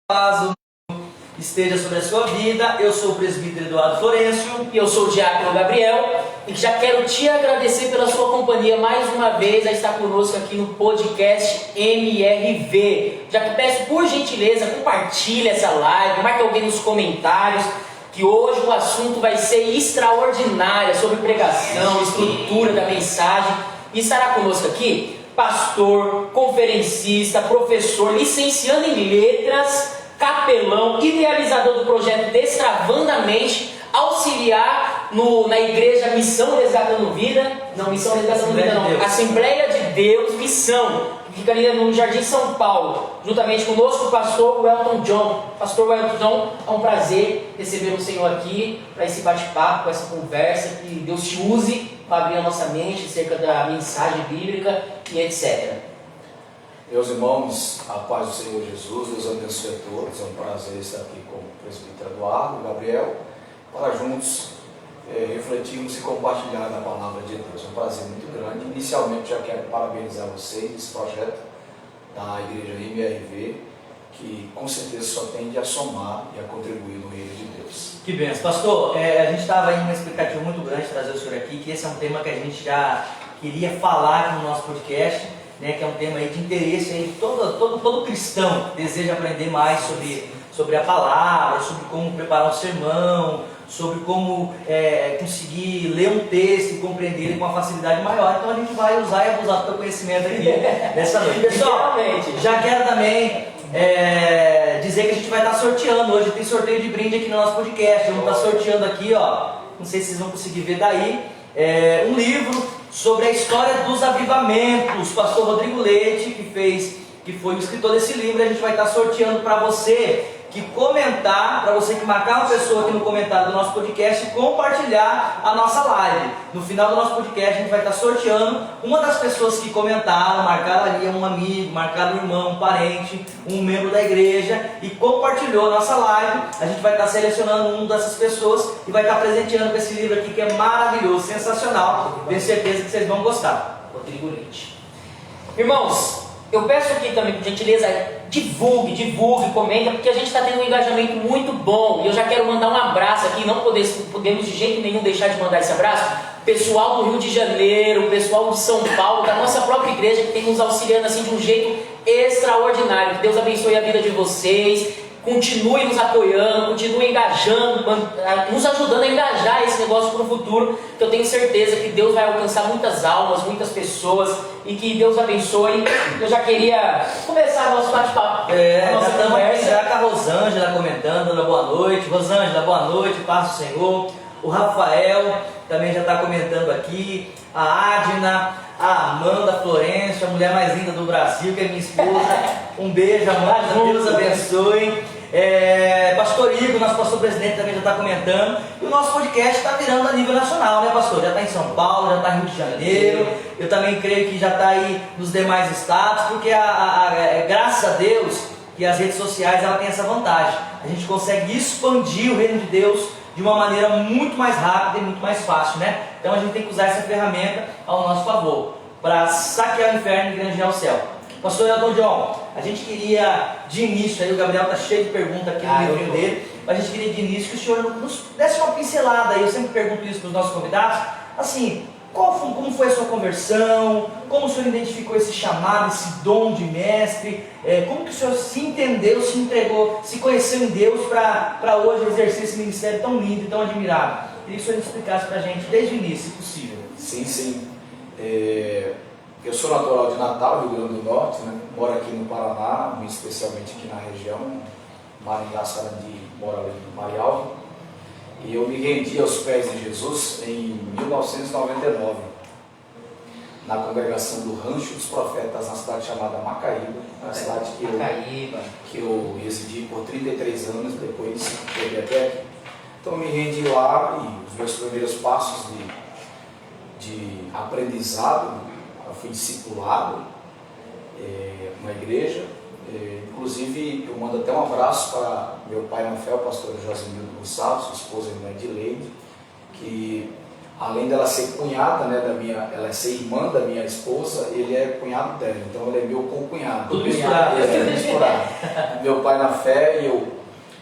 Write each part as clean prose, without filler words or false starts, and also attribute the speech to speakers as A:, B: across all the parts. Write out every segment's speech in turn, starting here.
A: Paz esteja sobre a sua vida. Eu sou o presbítero Eduardo Florencio.
B: E eu sou o diácono Gabriel. E já quero te agradecer pela sua companhia mais uma vez a estar conosco aqui no podcast MRV. Já que peço por gentileza, compartilhe essa live, marque alguém nos comentários, que hoje o assunto vai ser extraordinário, sobre pregação, estrutura da mensagem. E estará conosco aqui pastor, conferencista, professor, licenciando em letras, capelão, idealizador do projeto Destravando a Mente, auxiliar na igreja Missão Resgatando Vida, não, Missão Resgatando Vida não, Assembleia de Deus, Missão, que fica ali no Jardim São Paulo, juntamente conosco o pastor Welton John. Pastor Welton John, é um prazer receber o Senhor aqui para esse bate-papo, com essa conversa, que Deus te use para abrir a nossa mente acerca da mensagem bíblica e etc.
C: Meus irmãos, a paz do Senhor Jesus, Deus abençoe a todos. É um prazer estar aqui com o presbítero Eduardo, Gabriel, para juntos refletirmos e compartilhar a palavra de Deus. É um prazer muito grande. Inicialmente já quero parabenizar vocês nesse projeto da Igreja MRV, que com certeza só tende a somar e a contribuir no reino de Deus.
A: Que bênção. Pastor, a gente estava aí numa expectativa muito grande de trazer o senhor aqui, que esse é um tema que a gente já queria falar no nosso podcast, né, que é um tema aí de interesse aí de todo cristão que deseja aprender mais sobre a palavra, sobre como preparar um sermão, sobre como conseguir ler um texto e compreender ele com uma facilidade maior. Então a gente vai usar e abusar do teu conhecimento aqui nessa noite. Pessoal, já quero também dizer que a gente vai estar sorteando. Hoje tem sorteio de brinde aqui no nosso podcast. Vamos estar sorteando aqui, ó, não sei se vocês vão conseguir ver daí, um livro sobre a história dos avivamentos. O pastor Rodrigo Leite, que foi o escritor desse livro. A gente vai estar sorteando para você que comentar, para você que marcar uma pessoa aqui no comentário do nosso podcast e compartilhar a nossa live. No final do nosso podcast a gente vai estar sorteando uma das pessoas que comentaram, marcaram ali um amigo, marcaram um irmão, um parente, um membro da igreja e compartilhou a nossa live. A gente vai estar selecionando uma dessas pessoas e vai estar presenteando com esse livro aqui que é maravilhoso, sensacional. Tenho certeza que vocês vão gostar.
B: Rodrigo Leite. Irmãos, eu peço aqui também, por gentileza, divulgue, comenta, porque a gente está tendo um engajamento muito bom. E eu já quero mandar um abraço aqui, não podemos de jeito nenhum deixar de mandar esse abraço. Pessoal do Rio de Janeiro, pessoal de São Paulo, da nossa própria igreja, que tem nos auxiliando assim de um jeito extraordinário. Que Deus abençoe a vida de vocês. Continue nos apoiando, continue engajando, nos ajudando a engajar esse negócio para o futuro, que eu tenho certeza que Deus vai alcançar muitas almas, muitas pessoas, e que Deus abençoe. Eu já queria começar o nosso bate-papo.
A: Já estamos aqui já com a Rosângela comentando, dando boa noite. Rosângela, boa noite, paz do Senhor. O Rafael também já está comentando aqui. A Adna, a Amanda Florencio, a mulher mais linda do Brasil, que é minha esposa. Um beijo, Amanda, Deus abençoe. Pastor Igor, nosso pastor presidente, também já está comentando. E o nosso podcast está virando a nível nacional, né, pastor? Já está em São Paulo, já está em Rio de Janeiro. Eu também creio que já está aí nos demais estados, porque graças a Deus que as redes sociais ela tem essa vantagem. A gente consegue expandir o reino de Deus de uma maneira muito mais rápida e muito mais fácil, né? Então a gente tem que usar essa ferramenta ao nosso favor, para saquear o inferno e granjear o céu. Pastor Elton John, a gente queria de início, aí o Gabriel está cheio de perguntas aqui no livrinho dele, mas a gente queria de início que o senhor nos desse uma pincelada aí. Eu sempre pergunto isso para os nossos convidados, assim, como foi a sua conversão, como o senhor identificou esse chamado, esse dom de mestre, como que o senhor se entendeu, se entregou, se conheceu em Deus para hoje exercer esse ministério tão lindo e tão admirável. Queria que o senhor explicasse para a gente desde o início, se possível.
C: Sim. Eu sou natural de Natal, Rio Grande do Norte, né? Moro aqui no Paraná, especialmente aqui na região. Maringá, Sarandi, moro ali no Marialva. E eu me rendi aos pés de Jesus em 1999, na congregação do Rancho dos Profetas, na cidade chamada Macaíba, na cidade que eu residi por 33 anos, depois cheguei até aqui. Então eu me rendi lá e os meus primeiros passos de aprendizado, eu fui discipulado na igreja. Inclusive, eu mando até um abraço para meu pai na fé, o pastor Josimildo Gonçalves, sua esposa, irmã Edileide, que além dela ser cunhada, né, ela ser irmã da minha esposa, ele é cunhado dela, então ele é meu concunhado.
A: Tudo misturado.
C: Misturado. Meu pai na fé, e eu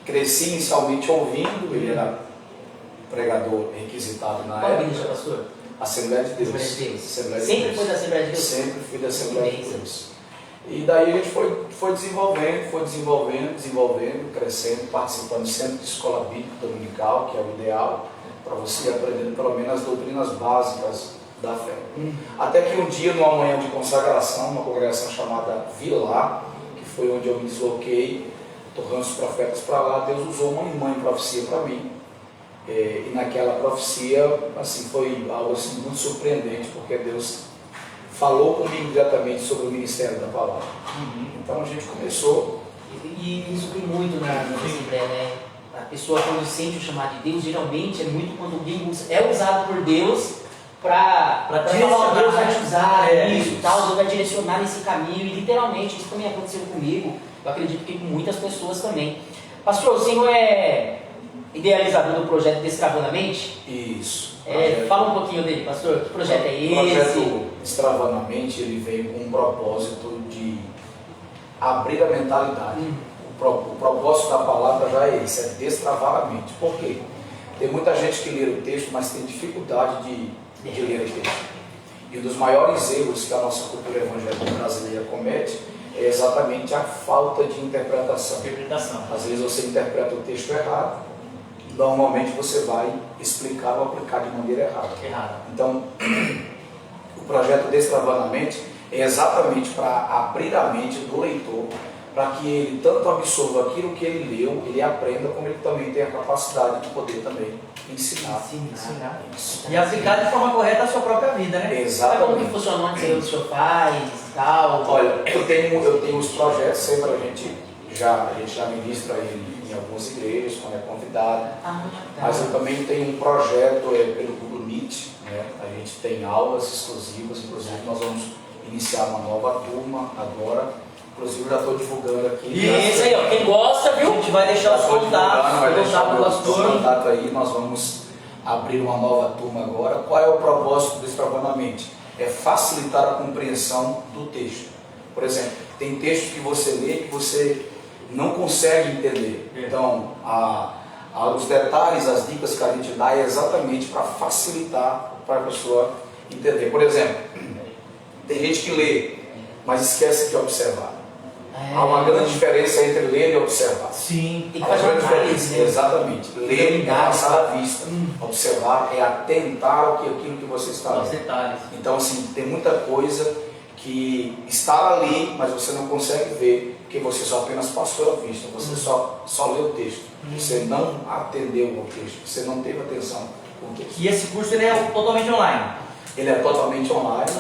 C: cresci inicialmente ouvindo, ele era pregador requisitado na
B: Qual
C: época.
B: igreja, pastor?
C: Assembleia de Deus.
B: Assembleia de Deus.
C: Assembleia de
B: Sempre
C: Deus.
B: foi da Assembleia de Deus?
C: Sempre fui da Assembleia de Deus. E daí a gente foi desenvolvendo, crescendo, participando sempre de escola bíblica dominical, que é o ideal, para você ir aprendendo pelo menos as doutrinas básicas da fé. Até que um dia, numa manhã de consagração, uma congregação chamada Vila, que foi onde eu me desloquei, tornando os profetas para lá, Deus usou uma irmã em profecia para mim. E naquela profecia, assim, foi algo assim, muito surpreendente, porque Deus falou comigo diretamente sobre o ministério da palavra. Então a gente começou.
B: E isso tem muito na Assembleia, né? A pessoa, quando sente o chamado de Deus, geralmente é muito quando alguém é usado por Deus para falar, Deus vai te usar, isso e tal, Deus vai direcionar nesse caminho. E literalmente isso também aconteceu comigo. Eu acredito que com muitas pessoas também. Pastor, o senhor é idealizador do projeto Destravando a Mente?
C: Isso.
B: Fala um pouquinho dele, pastor. Que projeto é esse?
C: O projeto Destravando a Mente, ele veio com um propósito de abrir a mentalidade. O propósito da palavra já é esse, é destravar a mente. Por quê? Tem muita gente que lê o texto, mas tem dificuldade de ler o texto. E um dos maiores erros que a nossa cultura evangélica brasileira comete é exatamente a falta de interpretação. Às vezes você interpreta o texto errado, normalmente você vai explicar ou aplicar de maneira errada. Então, o projeto Destravando a Mente é exatamente para abrir a mente do leitor, para que ele tanto absorva aquilo que ele leu, ele aprenda, como ele também tenha a capacidade de poder também ensinar. Isso.
A: E aplicar de forma correta a sua própria vida, né?
B: Sabe como que funcionou antes aí o senhor faz e tal?
C: Olha, eu tenho os projetos, sempre a gente já ministra em algumas igrejas, quando é convidado. Mas eu também tenho um projeto pelo Google Meet, né? A gente tem aulas exclusivas, inclusive nós vamos iniciar uma nova turma agora. Inclusive já estou divulgando aqui.
B: Isso aí, ó, quem gosta, viu?
A: A gente vai deixar os contatos,
C: vai deixar o
A: pastor.
C: contato aí, nós vamos abrir uma nova turma agora. Qual é o propósito do Destravando a Mente? É facilitar a compreensão do texto. Por exemplo, tem textos que você lê que você não consegue entender. Então, os detalhes, as dicas que a gente dá é exatamente para facilitar para a pessoa entender. Por exemplo, tem gente que lê, mas esquece de observar. Há uma grande diferença entre ler e observar.
A: Sim.
B: Tem que fazer uma análise, né?
C: Exatamente. Ler é passar a vista. Observar é atentar aquilo que você está lendo.
A: Os detalhes.
C: Então, assim, tem muita coisa que está ali, mas você não consegue ver, porque você só apenas passou a vista, você só leu o texto. Você não atendeu ao texto, você não teve atenção com o texto.
A: E esse curso ele é totalmente online.
C: Ele é totalmente online.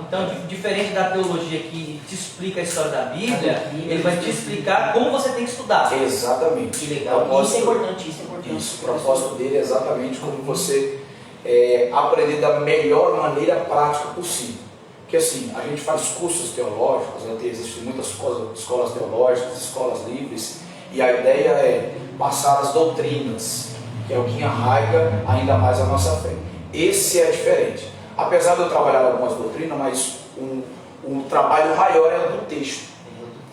A: Então, diferente da teologia que te explica a história da Bíblia, ele vai te explicar como você tem que estudar.
C: Exatamente.
B: Que legal. Isso é importante, isso é importante.
C: Isso, o propósito dele é exatamente como você aprender da melhor maneira prática possível. Porque assim, a gente faz cursos teológicos, existem muitas escolas teológicas, escolas livres, e a ideia é passar as doutrinas, que é o que arraiga ainda mais a nossa fé. Esse é diferente. Apesar de eu trabalhar algumas doutrinas, mas o trabalho maior é do texto,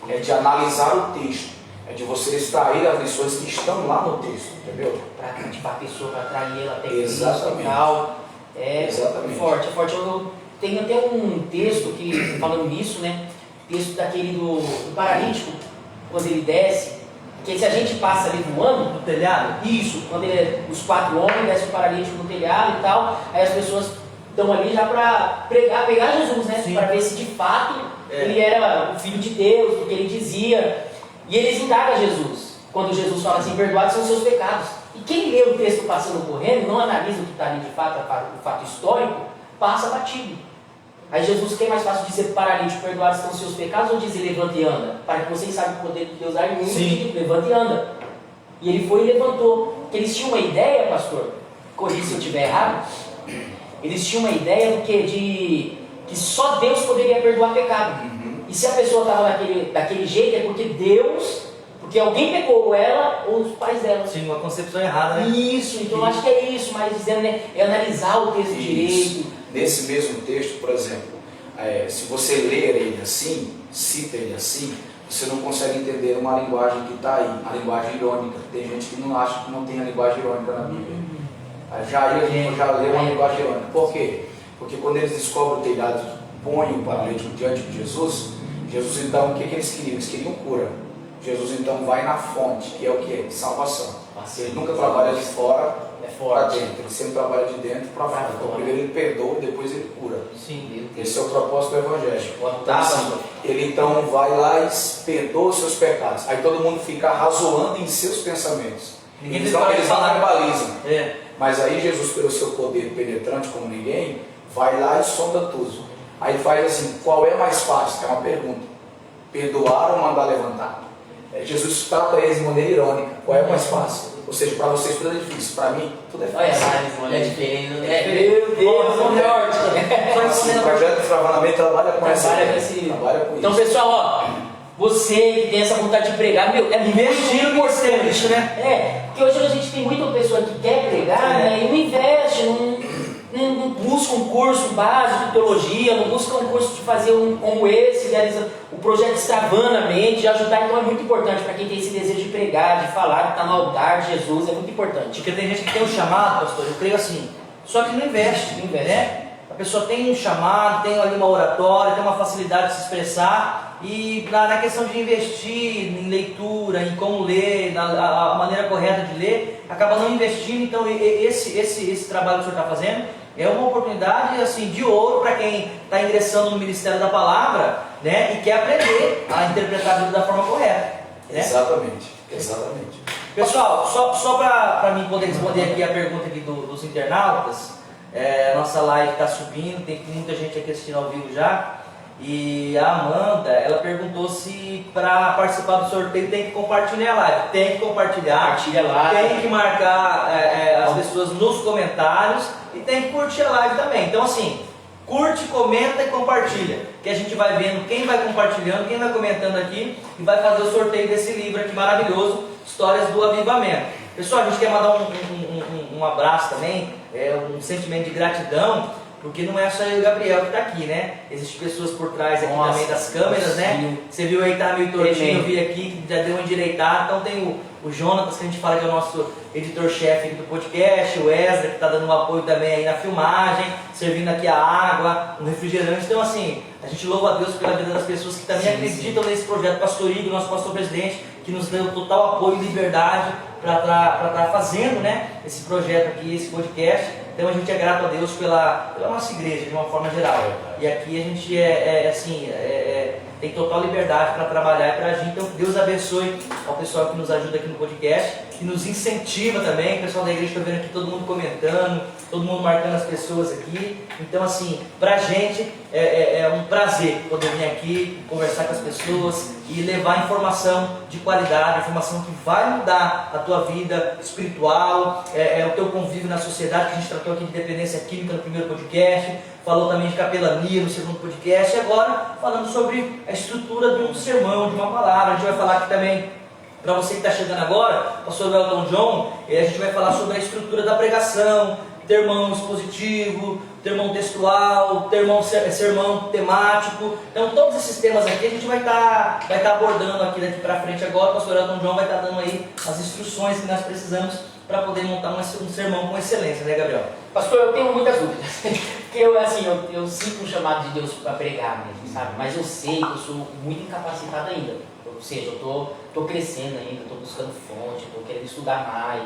C: é de analisar o texto, é de você extrair as lições que estão lá no texto, entendeu?
B: Para cativar a pessoa, para atrair ela até Cristo
C: Exatamente.
B: e tal.
C: Exatamente.
B: Forte, é forte. Eu tenho até um texto que, falando nisso, né? Texto daquele do paralítico, quando ele desce, que se a gente passa ali voando
A: No telhado?
B: isso, quando os 4 homens descem o paralítico no telhado e tal, aí as pessoas estão ali já para pegar Jesus, né? Para ver se de fato ele era o Filho de Deus, o que ele dizia. E eles indagam Jesus, quando Jesus fala assim, perdoados são os seus pecados. E quem lê o texto passando correndo, não analisa o que está ali de fato, o fato histórico, passa batido. Aí Jesus, que é mais fácil dizer para o paralítico, perdoados são os seus pecados, ou dizer levanta e anda? Para que vocês saibam o poder de Deus age muito, levanta e anda. E ele foi e levantou. Porque eles tinham uma ideia, pastor, corrija se eu estiver errado, eles tinham uma ideia do que só Deus poderia perdoar pecado. E se a pessoa estava daquele jeito, é porque Porque alguém pegou ela ou os pais dela.
A: Sim, uma concepção errada, né?
B: Isso, então eu acho que é isso, mas dizendo, né, é analisar o texto direito.
C: Nesse mesmo texto, por exemplo, se você ler ele assim, cita ele assim, você não consegue entender uma linguagem que está aí, a linguagem irônica. Tem gente que não acha que não tem a linguagem irônica na Bíblia. Já leu uma linguagem irônica. Por quê? Porque quando eles descobrem o telhado e põem o paralítico diante de Jesus, Jesus então, o que eles queriam? Eles queriam cura. Jesus então vai na fonte, que é o que? Salvação. Ele nunca trabalha de fora para dentro, ele sempre trabalha de dentro para fora. Então primeiro ele perdoa, depois ele cura.
B: Sim,
C: esse é o propósito do Evangelho. Então, assim, ele então vai lá e perdoa os seus pecados. Aí todo mundo fica razoando em seus pensamentos. Eles não verbalizam. Mas aí Jesus, pelo seu poder penetrante como ninguém, vai lá e sonda tudo. Aí ele faz assim, qual é mais fácil? É uma pergunta. Perdoar ou mandar levantar? Jesus trata eles de maneira irônica. Qual é mais fácil? Ou seja, para vocês tudo é difícil, para mim tudo é fácil.
B: Olha, é diferente. Meu Deus, o norte.
C: O projeto de Travamento trabalha com essa ideia. Trabalha com
B: então,
C: isso.
B: pessoal, ó, você que tem essa vontade de pregar, meu, é muito importante, né? Porque hoje a gente tem muita pessoa que quer pregar, né, e não investe, não busca um curso básico de teologia, não busca um curso de fazer como esse, o projeto Extravanamente, de ajudar. Então é muito importante para quem tem esse desejo de pregar, de falar, de estar no altar de Jesus, é muito importante.
A: Porque tem gente que tem um chamado, pastor, eu creio assim, só que não investe, né? A pessoa tem um chamado, tem ali uma oratória, tem uma facilidade de se expressar, e na questão de investir em leitura, em como ler, a maneira correta de ler, acaba não investindo. Então esse trabalho que o senhor está fazendo é uma oportunidade assim, de ouro para quem está ingressando no Ministério da Palavra, né, e quer aprender a interpretar a Bíblia da forma correta. Né?
C: Exatamente.
A: Pessoal, só para mim poder responder aqui a pergunta aqui dos internautas, nossa live está subindo, tem muita gente aqui assistindo ao vivo já. E a Amanda, ela perguntou se para participar do sorteio tem que compartilhar a live. Tem que compartilhar, tem que marcar as pessoas nos comentários e tem que curtir a live também. Então assim, curte, comenta e compartilha, que a gente vai vendo quem vai compartilhando, quem vai comentando aqui e vai fazer o sorteio desse livro aqui maravilhoso, Histórias do Avivamento. Pessoal, a gente quer mandar um abraço também, um sentimento de gratidão, porque não é só eu e o Gabriel que está aqui, né? Existem pessoas por trás aqui também das câmeras, né? Você viu aí que tá meio tortinho, eu vi aqui, que já deu uma endireitada. Então tem o Jonatas, que a gente fala que é o nosso editor-chefe do podcast, o Ezra, que está dando um apoio também aí na filmagem, servindo aqui a água, um refrigerante. Então assim, a gente louva a Deus pela vida das pessoas que também acreditam nesse projeto. Pastor Igor, nosso pastor-presidente, que nos deu total apoio e liberdade para estar fazendo, né, esse projeto aqui, esse podcast. Então a gente é grato a Deus pela nossa igreja, de uma forma geral. E aqui a gente tem total liberdade para trabalhar e para agir. Então Deus abençoe ao pessoal que nos ajuda aqui no podcast, que nos incentiva também. O pessoal da igreja, estou vendo aqui todo mundo comentando, todo mundo marcando as pessoas aqui. Então assim, para a gente é um prazer poder vir aqui, conversar com as pessoas e levar informação de qualidade, informação que vai mudar a tua vida espiritual, o teu convívio na sociedade, que a gente tratou aqui de dependência química no primeiro podcast, falou também de capelania no segundo podcast, e agora falando sobre a estrutura de um sermão, de uma palavra. A gente vai falar aqui também, para você que está chegando agora, o pastor Elton John, a gente vai falar sobre a estrutura da pregação, termão expositivo, termão textual, sermão temático. Então todos esses temas aqui a gente vai estar abordando aqui daqui para frente agora. O pastor Elton John vai estar dando aí as instruções que nós precisamos para poder montar um sermão com excelência, né, Gabriel?
B: Pastor, eu tenho muitas dúvidas. Porque eu sinto um chamado de Deus para pregar mesmo, sabe? Mas eu sei que eu sou muito incapacitado ainda. Ou seja, eu estou crescendo ainda, estou buscando fonte, estou querendo estudar mais,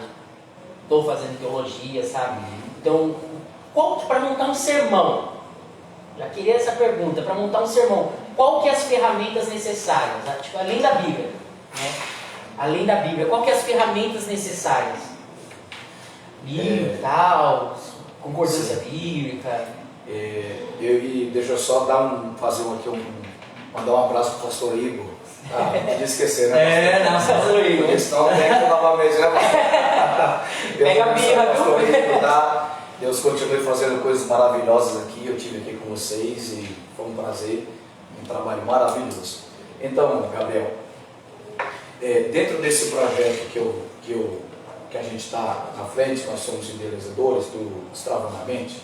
B: estou fazendo teologia, sabe? Então, para montar um sermão, já queria essa pergunta, para montar um sermão, qual que é as ferramentas necessárias? Tipo, além da Bíblia, né? Além da Bíblia, qual que é as ferramentas necessárias? Bíblia, tal, concordância bíblica.
C: Deixa eu só mandar um abraço para o pastor Igor. Não podia esquecer, né?
B: Pastor Igor.
C: Questão técnica novamente, né?
B: Pega a birra,
C: pastor Igor, tá? Deus continue fazendo coisas maravilhosas aqui. Eu estive aqui com vocês e foi um prazer, um trabalho maravilhoso. Então, Gabriel, dentro desse projeto que a gente está na frente, nós somos idealizadores do Destrava na Mente,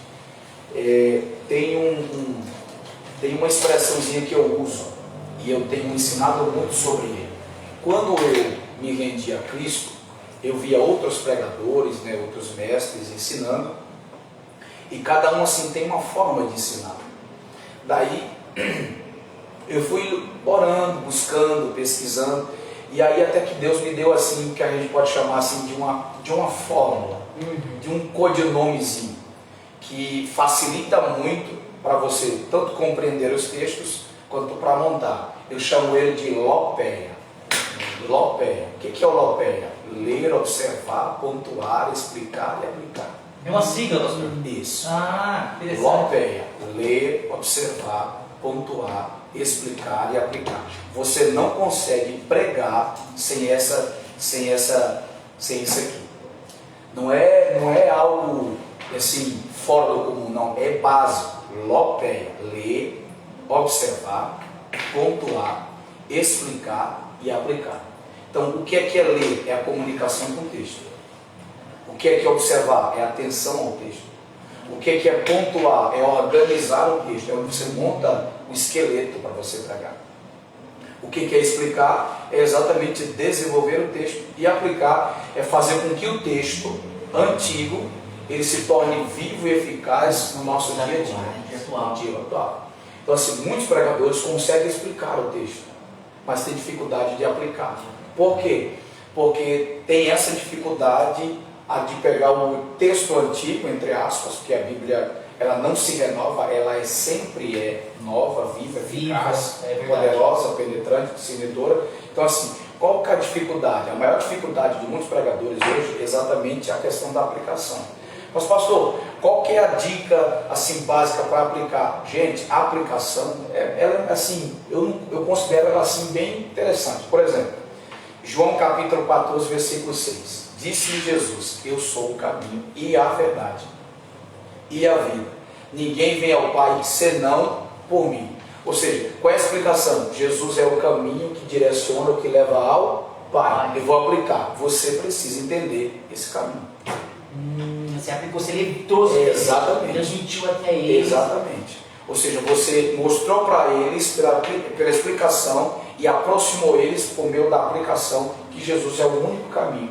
C: tem uma expressãozinha que eu uso e eu tenho ensinado muito sobre ele. Quando eu me rendi a Cristo, eu via outros pregadores, né, outros mestres ensinando, e cada um assim tem uma forma de ensinar. Daí eu fui orando, buscando, pesquisando, e aí até que Deus me deu assim, o que a gente pode chamar assim de uma fórmula, de um codinomezinho, que facilita muito para você tanto compreender os textos, quanto para montar. Eu chamo ele de Lopeia. Lopeia. O que é o Lopeia? Ler, observar, pontuar, explicar e aplicar.
A: É uma sigla, pastor?
C: Isso.
A: Ah, interessante.
C: Lopeia. Ler, observar, pontuar, explicar e aplicar. Você não consegue pregar sem isso aqui. Não é algo assim fora do comum, não. É básico. Lopeia. Ler, observar, pontuar, explicar e aplicar. Então, o que é ler? É a comunicação com o texto. O que é observar? É a atenção ao texto. O que é pontuar? É organizar o texto. É onde você monta o esqueleto para você pregar. O que é explicar? É exatamente desenvolver o texto. E aplicar é fazer com que o texto antigo ele se torne vivo e eficaz no nosso dia a dia. Atual. Então, assim, muitos pregadores conseguem explicar o texto, mas tem dificuldade de aplicar. Por quê? Porque tem essa dificuldade de pegar o texto antigo, entre aspas, porque a Bíblia ela não se renova, ela sempre nova, viva, eficaz, poderosa, penetrante, discernidora. Então, assim, qual que é a dificuldade? A maior dificuldade de muitos pregadores hoje é exatamente a questão da aplicação. Mas, pastor, qual que é a dica assim básica para aplicar? Gente, a aplicação, ela assim, eu considero ela assim bem interessante. Por exemplo, João capítulo 14, versículo 6. Disse-lhe Jesus: eu sou o caminho e a verdade e a vida. Ninguém vem ao Pai senão por mim. Ou seja, qual é a explicação? Jesus é o caminho que direciona, o que leva ao Pai. Eu vou aplicar. Você precisa entender esse caminho.
B: Você aplicou, você trouxe,
C: exatamente,
B: transmitiu até eles.
C: Exatamente. Ou seja, você mostrou para eles pela explicação e aproximou eles por meio da aplicação que Jesus é o único caminho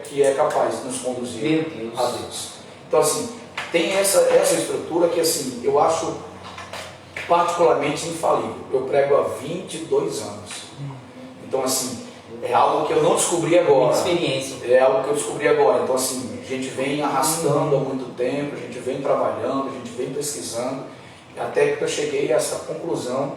C: que é capaz de nos conduzir a Deus. Então, assim, tem essa estrutura que, assim, eu acho particularmente infalível. Eu prego há 22 anos. Então, assim, é algo que eu não descobri agora.
B: Muita experiência.
C: É algo que eu descobri agora. Então, assim, a gente vem arrastando há muito tempo, a gente vem trabalhando, a gente vem pesquisando, até que eu cheguei a essa conclusão,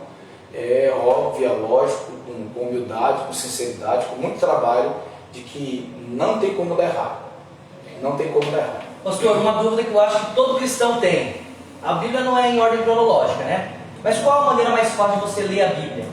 C: óbvia, lógico, com humildade, com sinceridade, com muito trabalho, de que não tem como dar errado. Não tem como dar errado.
A: Pastor, uma dúvida que eu acho que todo cristão tem. A Bíblia não é em ordem cronológica, né? Mas qual a maneira mais fácil de você ler a Bíblia?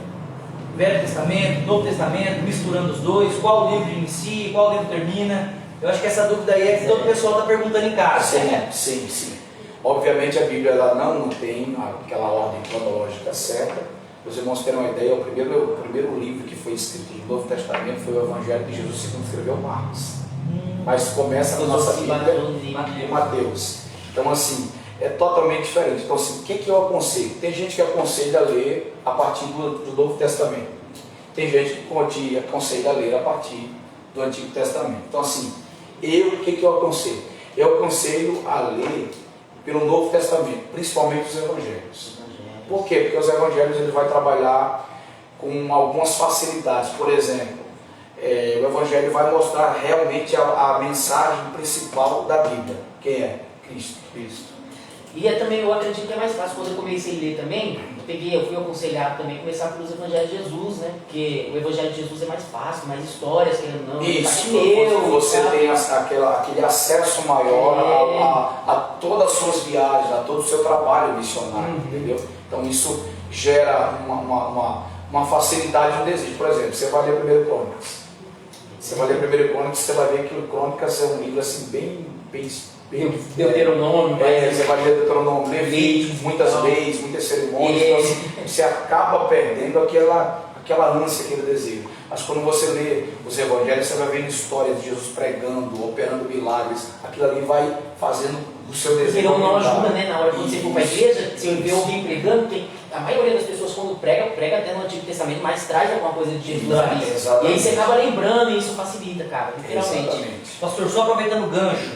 A: Velho Testamento, Novo Testamento, misturando os dois? Qual livro inicia, qual livro termina? Eu acho que essa dúvida aí é que todo pessoal está perguntando em casa.
C: Sim. Obviamente a Bíblia ela não tem aquela ordem cronológica certa. Os irmãos terem uma ideia, o primeiro livro que foi escrito no Novo Testamento foi o Evangelho de Jesus, segundo escreveu Marcos. Mas começa na nossa Bíblia em Mateus. Então, assim, é totalmente diferente. Então, assim, o que eu aconselho? Tem gente que aconselha a ler a partir do Novo Testamento. Tem gente que aconselha a ler a partir do Antigo Testamento. Então, assim, o que eu aconselho? Eu aconselho a ler pelo Novo Testamento, principalmente os Evangelhos. Por quê? Porque os Evangelhos ele vai trabalhar com algumas facilidades. Por exemplo, o Evangelho vai mostrar realmente a mensagem principal da Bíblia. Quem é? Cristo.
B: E também, eu acredito que é mais fácil, quando eu comecei a ler também, eu fui aconselhado também a começar pelos Evangelhos de Jesus, né? Porque o Evangelho de Jesus é mais fácil, mais histórias, querendo ou não.
C: Isso, você tem aquele acesso maior a todas as suas viagens, a todo o seu trabalho missionário, entendeu? Então isso gera uma facilidade, um desejo. Por exemplo, você vai ler 1 Crônicas. Você vai ler 1 Crônicas, você vai ver que o Crônicas é um livro assim bem
B: Deuteronômio,
C: você vai ler Deuteronômio, Levítico, muitas leis, muitas cerimônias, então, assim, você acaba perdendo aquela ânsia, aquele desejo. Mas quando você lê os evangelhos, você vai vendo histórias de Jesus pregando, operando milagres. Aquilo ali vai fazendo o seu desejo.
B: Porque não ajuda, né? Na hora que você for para a igreja, você vê alguém pregando, a maioria das pessoas quando prega até no Antigo Testamento, mas traz alguma coisa de Jesus ali. E aí você acaba lembrando e isso facilita, cara, literalmente.
C: Exatamente.
A: Pastor, só aproveitando o gancho,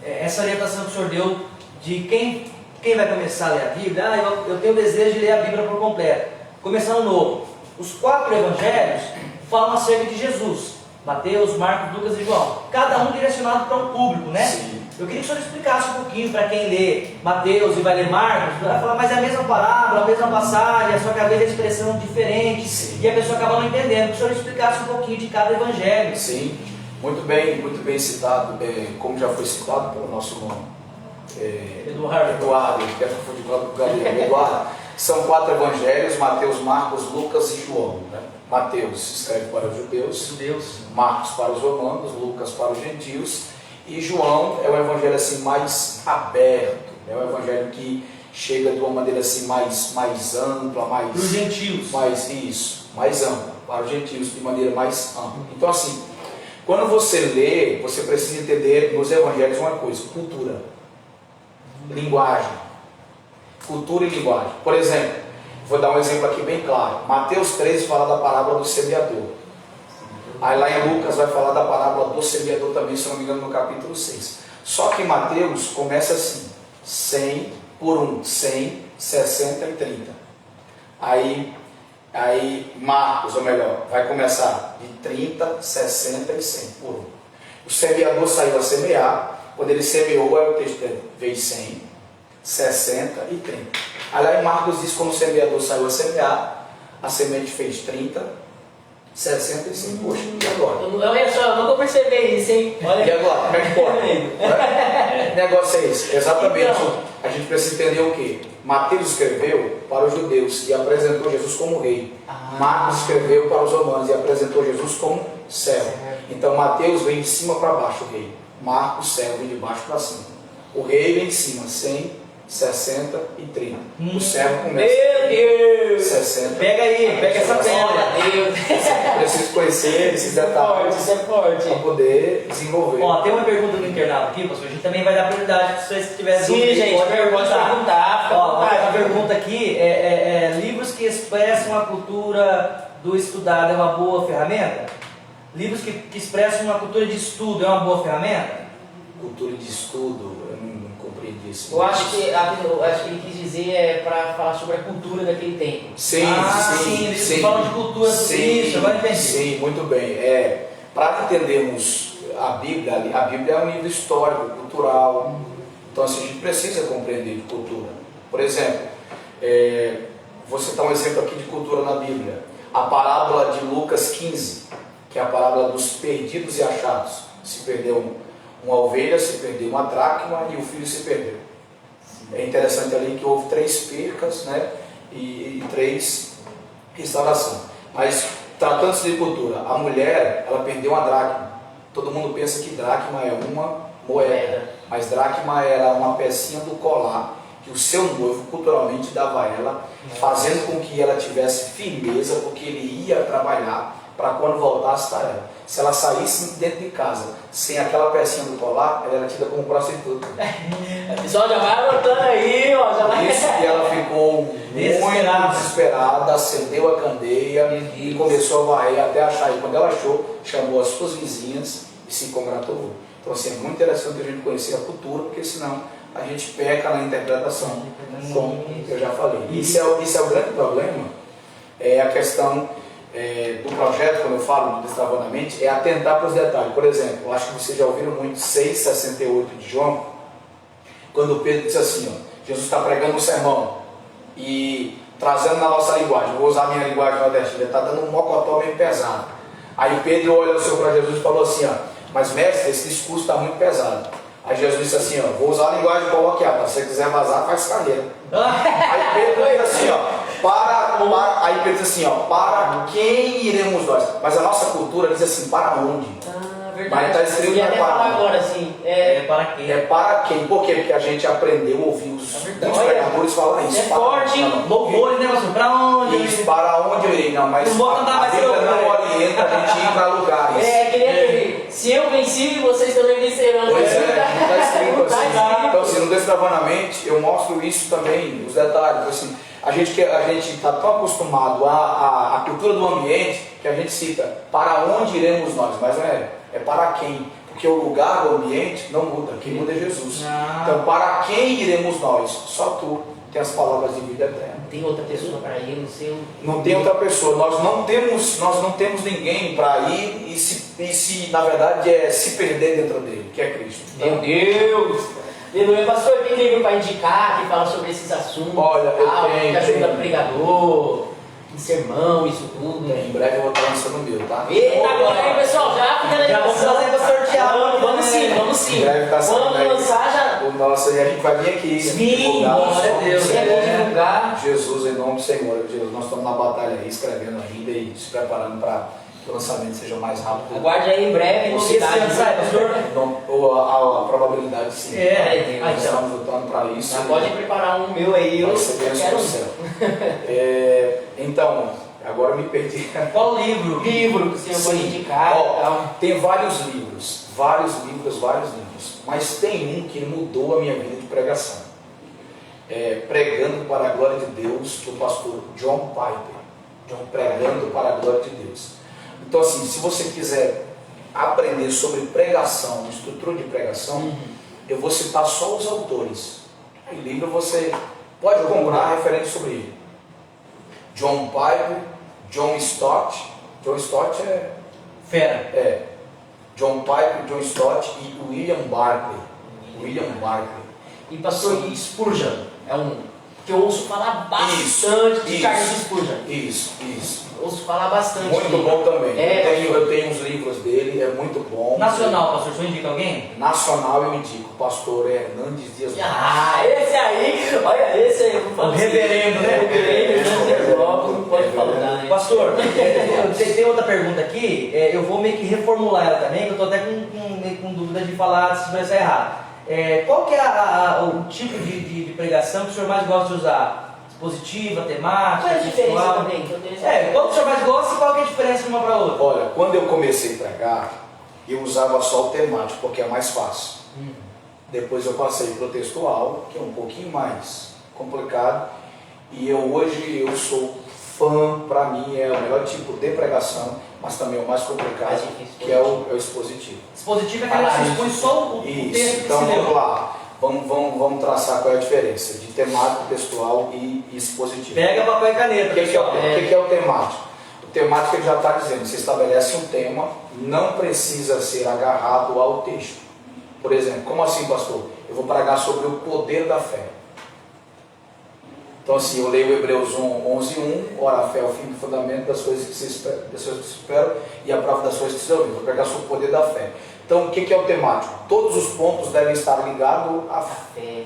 A: essa orientação que o senhor deu de quem vai começar a ler a Bíblia, eu tenho o desejo de ler a Bíblia por completo. Começando novo. Os 4 evangelhos falam acerca de Jesus. Mateus, Marcos, Lucas e João. Cada um direcionado para um público, né?
C: Sim.
A: Eu queria que o senhor explicasse um pouquinho para quem lê Mateus e vai ler Marcos, vai falar, mas é a mesma parábola, a mesma passagem, só que às vezes a expressão é diferente.
C: Sim.
A: E a pessoa acaba não entendendo. Que o senhor explicasse um pouquinho de cada evangelho.
C: Sim, muito bem citado, como já foi citado pelo nosso irmão Eduardo, que é confundido com o Eduardo. São 4 evangelhos, Mateus, Marcos, Lucas e João. Né? Mateus escreve para os judeus, Marcos para os romanos, Lucas para os gentios, e João é o evangelho assim mais aberto, é o evangelho que chega de uma maneira assim mais ampla, mais
A: Para os gentios.
C: Mais ampla, para os gentios de maneira mais ampla. Então assim, quando você lê, você precisa entender nos evangelhos uma coisa: cultura, linguagem. Cultura e linguagem. Por exemplo, vou dar um exemplo aqui bem claro. Mateus 13 fala da parábola do semeador. Aí lá em Lucas vai falar da parábola do semeador também, se não me engano, no capítulo 6. Só que Mateus começa assim: 100 por 1, 100, 60 e 30. Aí Marcos, ou melhor, vai começar de 30, 60 e 100 por 1. O semeador saiu a semear. Quando ele semeou, aí o texto veio 100, 60 e 30. Aí lá em Marcos diz: quando o semeador saiu a semear, a semente fez 30, 60 e 100. Poxa, e agora?
B: Olha só, eu não vou perceber isso, hein? Olha.
C: E agora? Como é que pode? O negócio é esse. Exatamente.
B: Então,
C: a gente precisa entender o quê? Mateus escreveu para os judeus e apresentou Jesus como rei. Marcos escreveu para os romanos e apresentou Jesus como servo. Então Mateus vem de cima para baixo, o rei. Marcos, servo, vem de baixo para cima. O rei vem de cima, 100, 60 e 30. O servo começa.
A: Meu Deus!
C: 60.
A: Pega aí, pega essa pedra.
B: Deus.
C: Preciso conhecer esses detalhes
B: Isso é forte.
C: para poder desenvolver.
A: Ó, tem uma pergunta do internado aqui, pastor. A gente também vai dar prioridade para vocês que tiverem
B: Sim,
A: dúvida,
B: gente,
A: pode
B: pode perguntar.
A: Ó, a pergunta aqui livros que expressam a cultura do estudado é uma boa ferramenta? Livros que expressam uma cultura de estudo é uma boa ferramenta?
C: Cultura de estudo, eu não compreendi isso.
B: Eu acho que ele quis dizer para falar sobre a cultura daquele tempo.
C: Sim,
A: eles falam de cultura, isso, agora entendi.
C: Sim, muito bem. Para entendermos a Bíblia é um livro histórico, cultural. Então assim, a gente precisa compreender de cultura. Por exemplo, vou citar um exemplo aqui de cultura na Bíblia. A parábola de Lucas 15, que é a parábola dos perdidos e achados. Se perdeu uma ovelha, se perdeu uma dracma e o filho se perdeu. É interessante ali que houve 3 percas, né, e 3 restaurações. Mas tratando-se de cultura, a mulher, ela perdeu uma dracma. Todo mundo pensa que dracma é uma moeda, mas dracma era uma pecinha do colar que o seu noivo culturalmente dava a ela, fazendo com que ela tivesse firmeza, porque ele ia trabalhar para quando voltasse estar ela. Se ela saísse dentro de casa sem aquela pecinha do colar, ela era tida como prostituta.
B: O pessoal já vai anotando aí, ó. Já vai.
C: Isso, e ela ficou muito desesperada, acendeu a candeia e começou a varrer até achar. E quando ela achou, chamou as suas vizinhas e se congratulou. Então assim, é muito interessante a gente conhecer a cultura, porque senão a gente peca na interpretação, como eu já falei. Isso é o grande problema, é a questão do projeto, quando eu falo do Destravando, é atentar para os detalhes. Por exemplo, eu acho que vocês já ouviram muito 6,68 de João, quando Pedro disse assim, ó, Jesus está pregando um sermão e trazendo na nossa linguagem, vou usar a minha linguagem nordestina, está dando um mocotó meio pesado. Aí Pedro olha o Senhor para Jesus e falou assim, ó, mas mestre, esse discurso está muito pesado. Aí Jesus disse assim, ó, vou usar a linguagem coloquial, se você quiser vazar, faz carreira. Aí Pedro diz assim, ó, aí Pedro diz assim, ó, para quem iremos nós? Mas a nossa cultura diz assim, para onde?
B: Verdade.
C: Mas está escrito
B: até falar agora, assim.
A: Para quem?
C: É para quem? Por quê? Porque a gente aprendeu a ouvir os pregadores falar isso.
B: É forte, hein?
A: Louvores, né, pastor? Para onde?
C: Isso, para onde eu irei? Não, mas
A: Não vou cantar
C: a
A: mais
C: Bíblia
A: eu,
C: não
A: né?
C: orienta a gente ir para lugares.
B: Que nem aquele, se eu venci, vocês também vencerão.
C: Pois é, não está escrito
B: Não tá
C: assim.
B: escrito.
C: Então, assim, no Desbravanamente, eu mostro isso também, os detalhes. Assim, a gente está tão acostumado à cultura do ambiente que a gente cita para onde iremos nós, mas não é para quem. Porque o lugar, o ambiente não muda, quem muda é Jesus. Então, para quem iremos nós? Só tu tem as palavras de vida eterna.
B: Não tem outra pessoa para ir, não sei.
C: Não tem outra pessoa. Nós não temos ninguém para ir e se na verdade se perder dentro dele, que é Cristo.
B: Meu Deus! Aleluia, pastor, tem livro para indicar que fala sobre esses assuntos?
C: Olha, eu tenho,
B: que ajuda
C: tenho.
B: pregador, em sermão, isso tudo.
C: Em breve eu vou estar lançando o meu, tá?
B: Eita, agora aí, pessoal, já fica na
A: Já vamos fazer pra sortear.
B: Vamos sim, vamos sim.
C: Em breve tá saindo
B: Quando
C: aí.
B: lançar, já.
C: O nosso, e a gente vai vir aqui divulgar o
A: glória a
C: nome do
A: Deus,
C: Senhor.
B: Quer divulgar?
C: Jesus, em nome do Senhor. Jesus, nós estamos na batalha aí, escrevendo ainda e se preparando para que o lançamento seja o mais rápido.
B: Aguarde aí em breve,
A: O que esse ano
B: novidades.
A: sai, pastor?
C: Então, a probabilidade sim.
A: É.
C: Nós estamos lutando para isso.
B: Já pode preparar um meu aí, eu
C: Vai ser bênção
B: quero
C: do
B: um.
C: céu. Então, agora eu me perdi.
A: Qual livro?
B: Livro que o senhor pode
C: Sim.
B: indicar.
C: Ó,
B: Então.
C: tem vários livros. Mas tem um que mudou a minha vida de pregação. Pregando para a glória de Deus, do pastor John Piper. Pregando para a glória de Deus. Então, assim, se você quiser aprender sobre pregação, estrutura de pregação, eu vou citar só os autores. Aí, livro você pode comprar referente sobre ele. John Piper, John Stott. John Stott
A: Fera.
C: John Piper, John Stott e William Barclay.
B: E pastor Spurgeon, é um que eu ouço falar bastante de Charles Spurgeon.
C: Isso.
B: Ouço falar bastante.
C: Muito
B: dele.
C: bom também.
B: É,
C: Eu tenho os livros dele, é muito bom.
A: Nacional, pastor, você indica alguém?
C: Nacional eu indico, o pastor Hernandes Dias Lopes.
B: Esse aí, olha esse aí, vou falar
A: O reverendo, né?
B: não pode falar, né?
A: Pastor, tem outra pergunta aqui, eu vou meio que reformular ela também, que eu estou até meio com dúvida de falar se vai ser errado. Qual que é o tipo de pregação que o senhor mais gosta de usar? Expositiva, temática,
B: Qual é a diferença
A: textual?
B: também?
A: Qual que o senhor mais gosta e qual que é a diferença de uma para outra?
C: Olha, quando eu comecei a pregar, eu usava só o temático, porque é mais fácil. Depois eu passei para o textual, que é um pouquinho mais complicado. E hoje eu sou fã, para mim é o melhor tipo de pregação, mas também é o mais complicado,
B: Mais difícil,
C: que é o expositivo.
A: Expositivo é aquele que se expõe só o texto
C: Isso,
A: que
C: então
A: se
C: vamos
A: leu.
C: lá. Vamos traçar qual é a diferença de temático, textual e expositivo.
A: Pega papel e caneta.
C: O que
A: pessoal.
C: é o temático? O temático ele já está dizendo, você estabelece um tema, não precisa ser agarrado ao texto. Por exemplo, como assim, pastor? Eu vou pregar sobre o poder da fé. Então assim, eu leio Hebreus 11:1, ora a fé é o fim do fundamento das coisas que se esperam e a prova das coisas que se ouvem. Vou pregar sobre o poder da fé. Então o que é o temático? Todos os pontos devem estar ligados à fé.
B: Fé.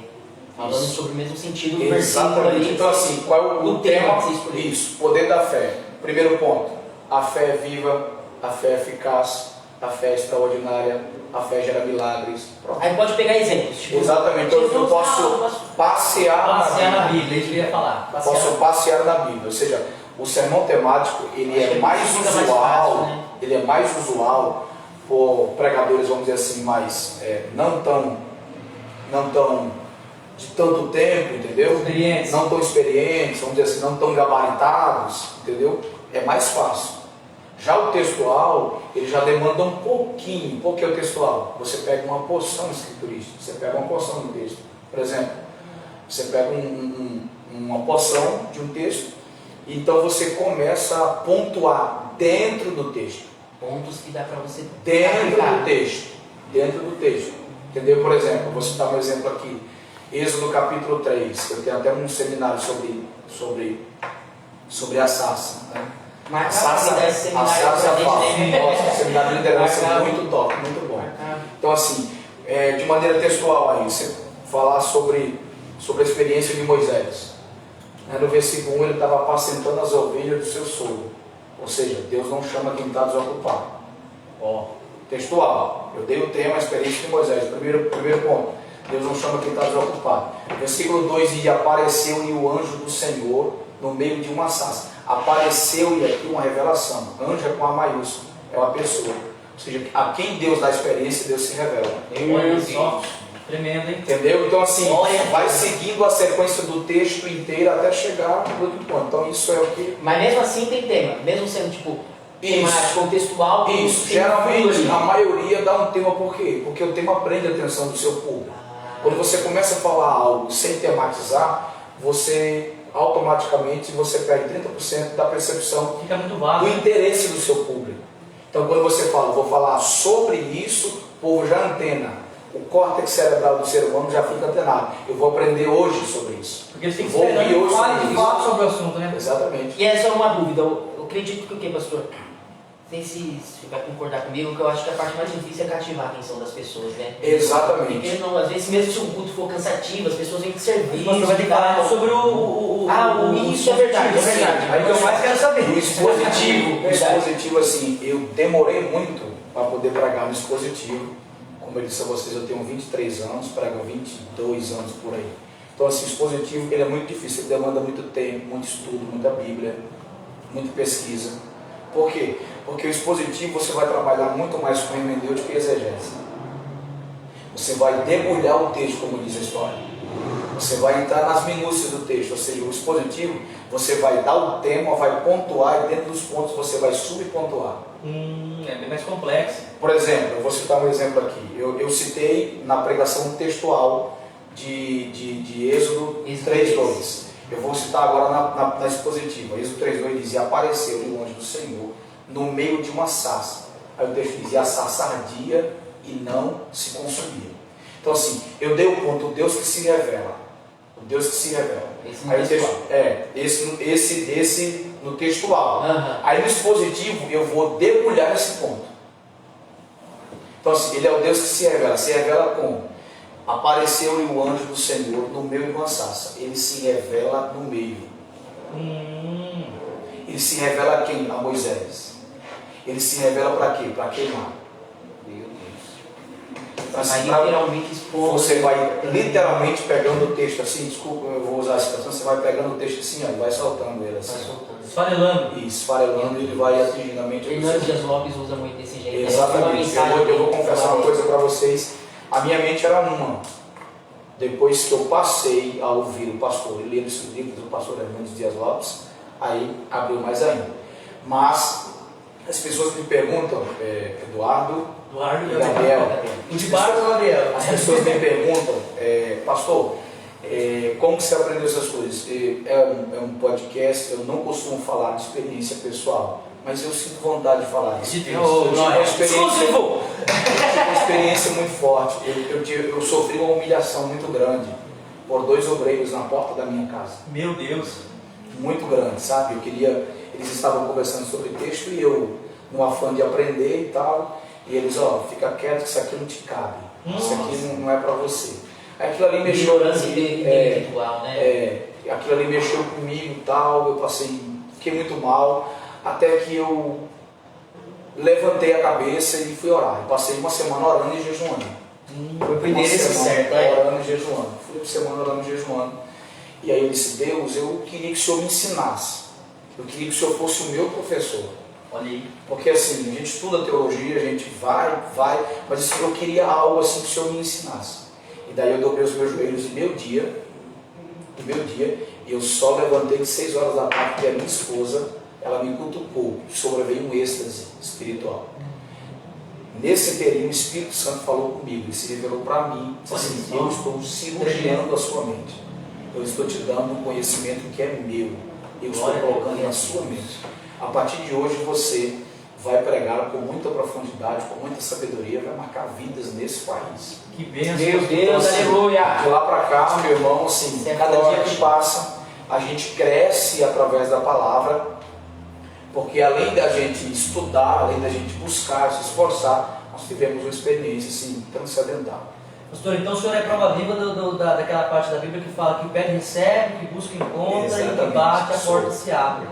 B: Falando sobre o mesmo sentido do
C: Exatamente.
B: versículo ali.
C: Então assim, qual é o
B: do tema
C: tema?
B: que você escolheu.
C: Isso, poder da fé. Primeiro ponto, a fé é viva, a fé é eficaz, a fé é extraordinária, a fé gera milagres. Pronto.
B: Aí pode pegar exemplos. Tipo,
C: Exatamente, então eu posso passear
A: Passear na
C: Bíblia.
A: Bíblia, é isso que eu ia falar.
C: Posso passear na Bíblia, ou seja, o sermão temático ele
B: Acho
C: é
B: que
C: mais
B: fica mais
C: usual,
B: fácil, né?
C: ele é mais usual por pregadores, vamos dizer assim, mais não tão de tanto tempo, entendeu?
A: Experientes.
C: Não tão experientes, vamos dizer assim, não tão gabaritados, entendeu? É mais fácil. Já o textual, ele já demanda um pouquinho. Por que o textual? Você pega uma porção escriturística, você pega uma porção do texto. Por exemplo, você pega uma porção de um texto, então você começa a pontuar dentro do texto.
B: Pontos que dá para você
C: Dentro
B: aplicar.
C: do texto. Entendeu? Por exemplo, eu vou citar um exemplo aqui. Êxodo capítulo 3. Eu tenho até um seminário sobre a sarça. Né?
B: Marca
C: A sarça
B: pra esse
C: a
B: seminário
C: sarça
B: pra gente,
C: fala.
B: né?
C: Nossa, seminário de liderança
B: Marcado.
C: muito top, muito bom.
B: Marcado.
C: Então assim, de maneira textual aí, você falar sobre a experiência de Moisés. No versículo 1 ele estava apacentando as ovelhas do seu sogro. Ou seja, Deus não chama quem está desocupado. Textual. Eu dei o tema, a experiência de Moisés. Primeiro ponto. Deus não chama quem está desocupado. Versículo 2, e apareceu-lhe o anjo do Senhor no meio de uma sarça. apareceu e aqui uma revelação. Anjo é com A maiúsculo, é uma pessoa. Ou seja, a quem Deus dá experiência, Deus se revela.
A: Olha só, tremendo, hein?
C: Entendeu? Então assim,
A: Olha.
C: vai seguindo a sequência do texto inteiro até chegar no outro ponto. Então isso é o que...
B: Mas mesmo assim tem tema, mesmo sendo tipo temático, contextual, tem
C: Isso,
B: tem um
C: geralmente
B: fundo
C: a
B: ali.
C: maioria dá um tema, por quê? Porque o tema prende a atenção do seu público. Quando você começa a falar algo sem tematizar, você automaticamente você perde 30% da percepção
A: Fica muito
C: do
A: vago.
C: interesse do seu público. Então quando você fala, vou falar sobre isso, o povo já antena. O córtex cerebral do ser humano já fica antenado. Eu vou aprender hoje sobre isso.
A: Porque eles têm que
C: Vou
A: esperar
C: ouvir hoje
A: que fale
C: sobre
A: de
C: isso.
A: fato sobre o assunto, né?
C: Exatamente.
B: E é só uma dúvida, eu acredito que o que, pastor? Não sei se vai concordar comigo, que eu acho que a parte mais difícil é cativar a atenção das pessoas, né?
C: Exatamente.
B: Porque não, às vezes, mesmo se o culto for cansativo, as pessoas têm que servir.
A: Você vai ter que falar sobre
B: Isso é verdade, é verdade.
A: Aí que eu mais quero saber.
C: O expositivo,
B: Verdade.
C: assim, eu demorei muito para poder pregar no expositivo. Como eu disse a vocês, eu tenho 23 anos, prego 22 anos por aí. Então, assim, o expositivo ele é muito difícil, ele demanda muito tempo, muito estudo, muita Bíblia, muita pesquisa. Por quê? Porque o expositivo você vai trabalhar muito mais com hermenêutica e exegese. Você vai debulhar o texto, como diz a história. Você vai entrar nas minúcias do texto, ou seja, o expositivo, você vai dar o tema, vai pontuar e dentro dos pontos você vai subpontuar.
A: É bem mais complexo.
C: Por exemplo, eu vou citar um exemplo aqui. Eu citei na pregação textual de Êxodo 3:2. Eu vou citar agora na expositiva. Êxodo 3:2 diz: e apareceu-lhe o anjo do Senhor no meio de uma sarça. Aí o texto diz: e a sarça ardia e não se consumia. Então assim, eu dei o ponto, o Deus que se revela. O Deus que se revela. Aí o texto, esse no textual. Aí no expositivo eu vou debulhar esse ponto. Então assim, ele é o Deus que se revela como? Apareceu-lhe o anjo do Senhor no meio de uma sarça. Ele se revela no meio. Ele se revela a quem? A Moisés. Ele se revela para quê? Para queimar.
B: Meu Deus.
C: Então,
B: Vai
C: assim,
B: literalmente expor.
C: você vai literalmente pegando o texto assim, desculpa, eu vou usar a expressão, você vai pegando o texto assim, ó, e vai soltando ele assim.
B: Vai soltando.
A: Esfarelando.
C: E esfarelando, ele vai atingindo a mente do
B: Fernando
C: seu.
B: Dias Lopes usa muito desse jeito.
C: Exatamente. Eu vou confessar uma coisa para vocês. A minha mente era uma. Depois que eu passei a ouvir o pastor, ler os livros do pastor Fernando Dias Lopes, aí abriu mais ainda. Mas as pessoas me perguntam, Eduardo e Gabriel,
A: O de baixo é o Gabriel.
C: as pessoas me perguntam, pastor, como você aprendeu essas coisas? É um podcast, eu não costumo falar de experiência pessoal, mas eu sinto vontade de falar disso. Eu tive uma experiência muito forte. Eu sofri uma humilhação muito grande por 2 obreiros na porta da minha casa.
A: Meu Deus.
C: Muito grande, sabe? Eles estavam conversando sobre texto e eu, no afã de aprender e tal, e eles, fica quieto que isso aqui não te cabe. Isso aqui não é para você. Aquilo ali mexeu comigo.
B: Intelectual, né?
C: Aquilo ali mexeu comigo e tal, fiquei muito mal, até que eu levantei a cabeça e fui orar. Eu passei uma semana orando e jejuando.
B: Foi pro endereço certo,
C: orando e jejuando. Fui uma semana orando e jejuando. E aí eu disse: Deus, eu queria que o Senhor me ensinasse. Eu queria que o Senhor fosse o meu professor.
A: Olha aí.
C: Porque assim, a gente estuda teologia, a gente vai, mas assim, eu queria algo assim que o Senhor me ensinasse. E daí eu dobrei os meus joelhos no meu dia, e eu só levantei de 6 horas da tarde, porque a minha esposa, ela me cutucou, sobreveio um êxtase espiritual. Nesse período, o Espírito Santo falou comigo, ele se revelou para mim, disse assim: eu estou cirurgiando a sua mente, eu estou te dando um conhecimento que é meu, eu estou colocando na sua mente. A partir de hoje você vai pregar com muita profundidade, com muita sabedoria, vai marcar vidas nesse país.
A: Que bênção.
B: Meu Deus,
C: assim,
B: aleluia!
C: De lá para cá, meu irmão, assim, cada dia que passa, a gente cresce através da palavra, porque além da gente estudar, além da gente buscar, se esforçar, nós tivemos uma experiência assim, transcendental.
A: Pastor, então o senhor é prova viva daquela parte da Bíblia que fala que pede, recebe, que busca, encontra, e que bate, a porta se abre.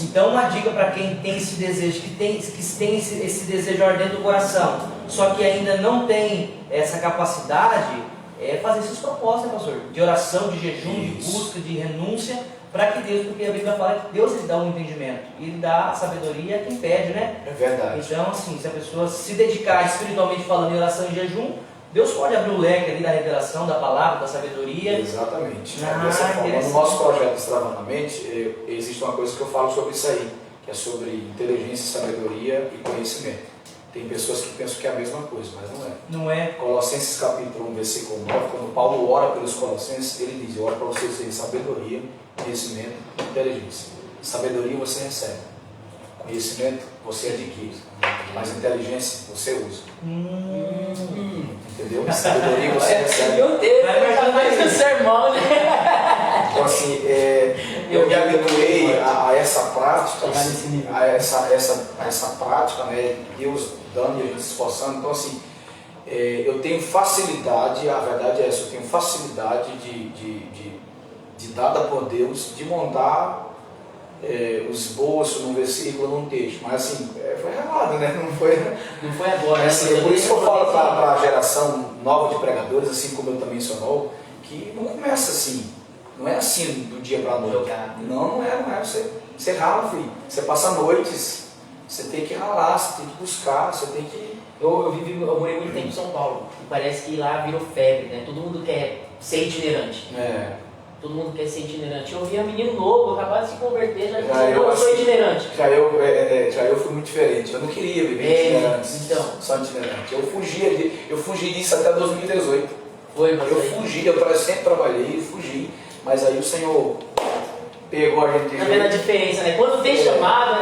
A: Então uma dica para quem tem esse desejo, que tem esse desejo ardente do coração, só que ainda não tem essa capacidade, é fazer esses propósitos, né, pastor? De oração, de jejum, de busca, de renúncia, para que Deus, porque a Bíblia fala que Deus ele dá um entendimento, e ele dá a sabedoria a quem pede, né?
C: É verdade.
A: Então, assim, se a pessoa se dedicar espiritualmente falando em oração e jejum, Deus pode abrir o leque ali da revelação, da palavra, da sabedoria.
C: Exatamente.
A: Dessa
C: forma, no nosso projeto Extravanamente, existe uma coisa que eu falo sobre isso aí, que é sobre inteligência, sabedoria e conhecimento. Tem pessoas que pensam que é a mesma coisa, mas não é.
A: Não é?
C: Colossenses capítulo 1, versículo 9, quando Paulo ora pelos Colossenses, ele diz: eu oro para vocês terem sabedoria, conhecimento e inteligência. Sabedoria você recebe, conhecimento você adquire, mas inteligência você usa. Entendeu? Sabedoria você recebe.
B: Meu Deus, vai mais um sermão, né?
C: Então assim, eu me habituei a essa prática, a essa prática, né? Deus dando e a gente se esforçando. Então assim, eu tenho facilidade, a verdade é essa, eu tenho facilidade de dada por Deus, de montar o esboço num versículo, num texto. Mas assim, foi errado, né? Não foi
B: agora.
C: Assim, por isso que eu falo para a geração nova de pregadores, assim como eu também sou, que não começa assim. Não é assim do dia para a noite. Não é. Você rala, filho. Você passa noites. Você tem que ralar, você tem que buscar, você tem que...
B: Eu morei muito tempo em São Paulo. E parece que lá virou febre, né? Todo mundo quer ser itinerante. Todo mundo quer ser itinerante. Eu via um menino novo, acabado de se converter, já disse, eu sou itinerante.
C: Já eu fui muito diferente. Eu não queria viver itinerante.
B: Então.
C: Só itinerante. Eu fugi disso até 2018. Eu sempre trabalhei e fugi. Mas aí o Senhor pegou a gente.
B: Tá vendo a diferença, né? Quando tem chamado,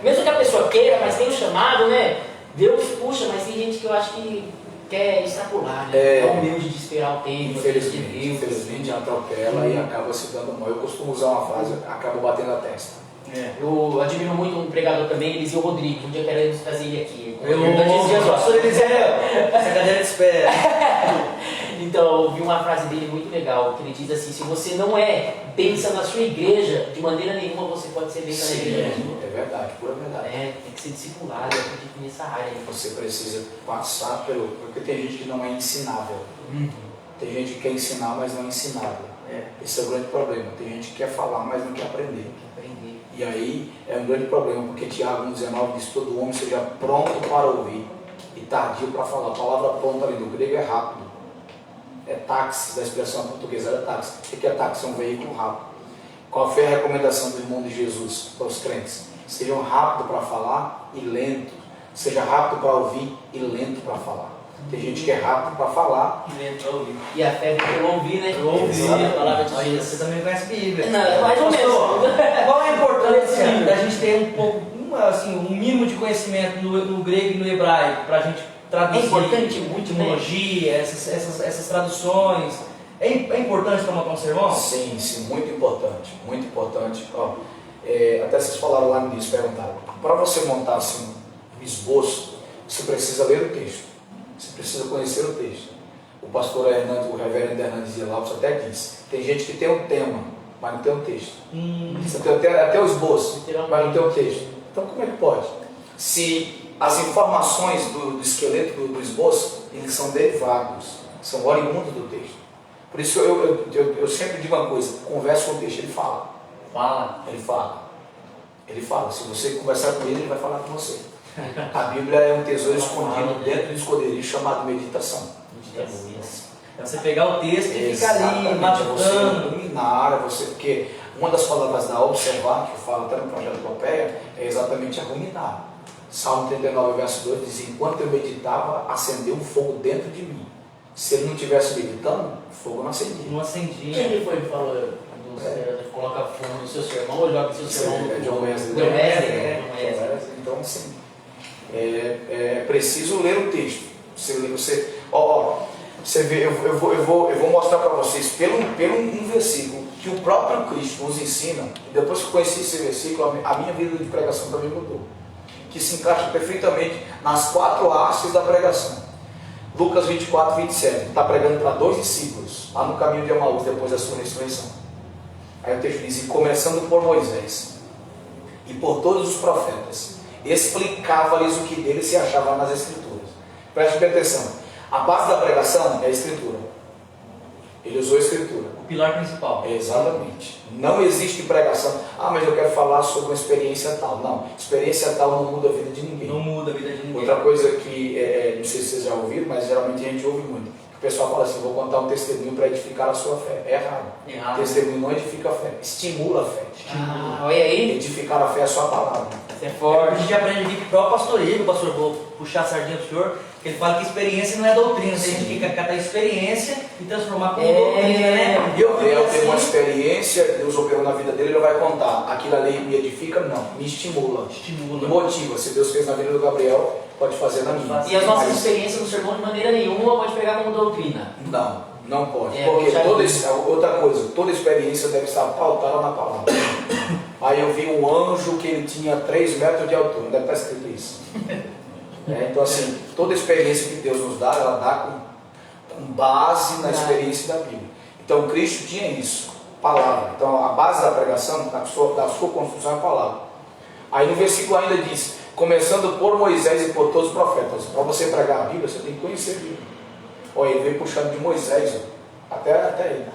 B: mesmo que a pessoa queira, mas tem um chamado, né? Deus puxa, mas tem gente que eu acho que quer extrapolar, né? É humilde de esperar o tempo.
C: Infelizmente atropela e acaba se dando mal. Eu costumo usar uma frase, acaba batendo a testa.
B: Eu admiro muito um pregador também, Eliseu Rodrigues. Um dia queremos trazer ele aqui.
A: Pastor Eliseu, essa cadeira de espera.
B: Então, eu ouvi uma frase dele muito legal, que ele diz assim: se você não benção na sua igreja, de maneira nenhuma você pode ser benção na igreja.
C: É verdade, pura verdade.
B: Tem que ser discipulado, eu acredito nessa área.
C: Você precisa passar porque tem gente que não é ensinável. Tem gente que quer ensinar, mas não é ensinável. Esse é o grande problema. Tem gente que quer falar, mas não quer aprender. E aí é um grande problema, porque Tiago 1,19 diz: todo homem seja pronto para ouvir e tardio para falar. A palavra pronto ali no grego é rápido. É táxi, da expressão portuguesa era táxi. O que é táxi? É um veículo rápido. Qual foi a recomendação do irmão de Jesus para os crentes? Sejam rápidos para falar e lentos. Seja rápido para ouvir e lento para falar. Tem gente que é rápido para falar
B: e lento para ouvir. E a fé pelo ouvir, né?
A: Ouvir
B: a palavra de
A: Deus. Você também conhece a Bíblia.
B: Não, mais ou menos.
A: Qual a importância da gente ter um pouco, um mínimo de conhecimento no grego e no hebraico, para a gente traduzir?
B: É importante muito,
A: etimologia, essas traduções. É importante para montar um sermão?
C: Sim, muito importante. Muito importante. Até vocês falaram lá no início, perguntaram. Para você montar assim, um esboço, você precisa ler o texto. Você precisa conhecer o texto. O pastor Hernandes, o reverendo Hernandes Lopes até disse: tem gente que tem um tema, mas não tem um texto. Você tem até o esboço, mas não tem um texto. Então como é que pode? Se as informações do esqueleto do esboço, eles são derivados, são oriundos do texto. Por isso eu sempre digo uma coisa: conversa com o texto, ele fala. Ele fala. Se você conversar com ele vai falar com você. A Bíblia é um tesouro escondido dentro do esconderijo chamado meditação.
A: É você pegar o texto e ficar ali matutando.
C: Na área, porque uma das palavras da observar, que eu falo até no projeto Epopeia, é exatamente a ruminar. Salmo 39, verso 2 diz: enquanto eu meditava, acendeu um fogo dentro de mim. Se ele não estivesse meditando, o fogo não acendia.
B: Quem foi que falou? Coloca fogo no seu sermão ou joga no seu sermão?
C: É John Wesley. Então, assim, é preciso ler o texto. Você vê, eu vou mostrar para vocês pelo um versículo que o próprio Cristo nos ensina. E depois que eu conheci esse versículo, a minha vida de pregação também mudou, que se encaixa perfeitamente nas 4 hastes da pregação. Lucas 24, 27, está pregando para 2 discípulos lá no caminho de Emaús depois da sua ressurreição. Aí o texto diz: e começando por Moisés e por todos os profetas, explicava-lhes o que dele se achava nas Escrituras. Preste bem atenção. A base da pregação é a Escritura. Ele usou a escritura.
A: O pilar principal.
C: Exatamente. Não existe pregação. Ah, mas eu quero falar sobre uma experiência tal. Não, experiência tal não muda a vida de ninguém.
A: Não muda a vida de ninguém.
C: Outra coisa que, não sei se vocês já ouviram, mas geralmente a gente ouve muito. O pessoal fala assim, vou contar um testemunho para edificar a sua fé. É errado.
A: Errado.
C: Testemunho não edifica a fé, estimula a fé.
B: Olha aí.
C: Edificar a fé é a sua palavra.
B: Isso é
A: A
B: forte.
A: gente aprende aqui que o próprio pastor Igor, pastor, vou puxar a sardinha pro senhor, que ele fala que experiência não é doutrina, a gente tem que catar a experiência e transformar como doutrina, né?
C: Eu
A: vi
C: tenho uma experiência, Deus operou na vida dele, ele vai contar. Aquilo ali me edifica? Não, me estimula. Me motiva. Se Deus fez na vida do Gabriel, pode fazer na minha.
B: E as nossas
C: Mas
B: experiências no sermão de maneira nenhuma pode pegar como doutrina.
C: não pode.
B: É,
C: Porque
B: já
C: outra coisa, toda experiência deve estar pautada na palavra. Aí eu vi um anjo que ele tinha 3 metros de altura, deve estar escrito isso. Então assim, toda experiência que Deus nos dá, ela dá com base na experiência da Bíblia. Então Cristo tinha isso, palavra. Então a base da pregação, da sua construção é a palavra. Aí no versículo ainda diz, começando por Moisés e por todos os profetas. Para você pregar a Bíblia, você tem que conhecer a Bíblia. Olha, ele veio puxando de Moisés, até ele.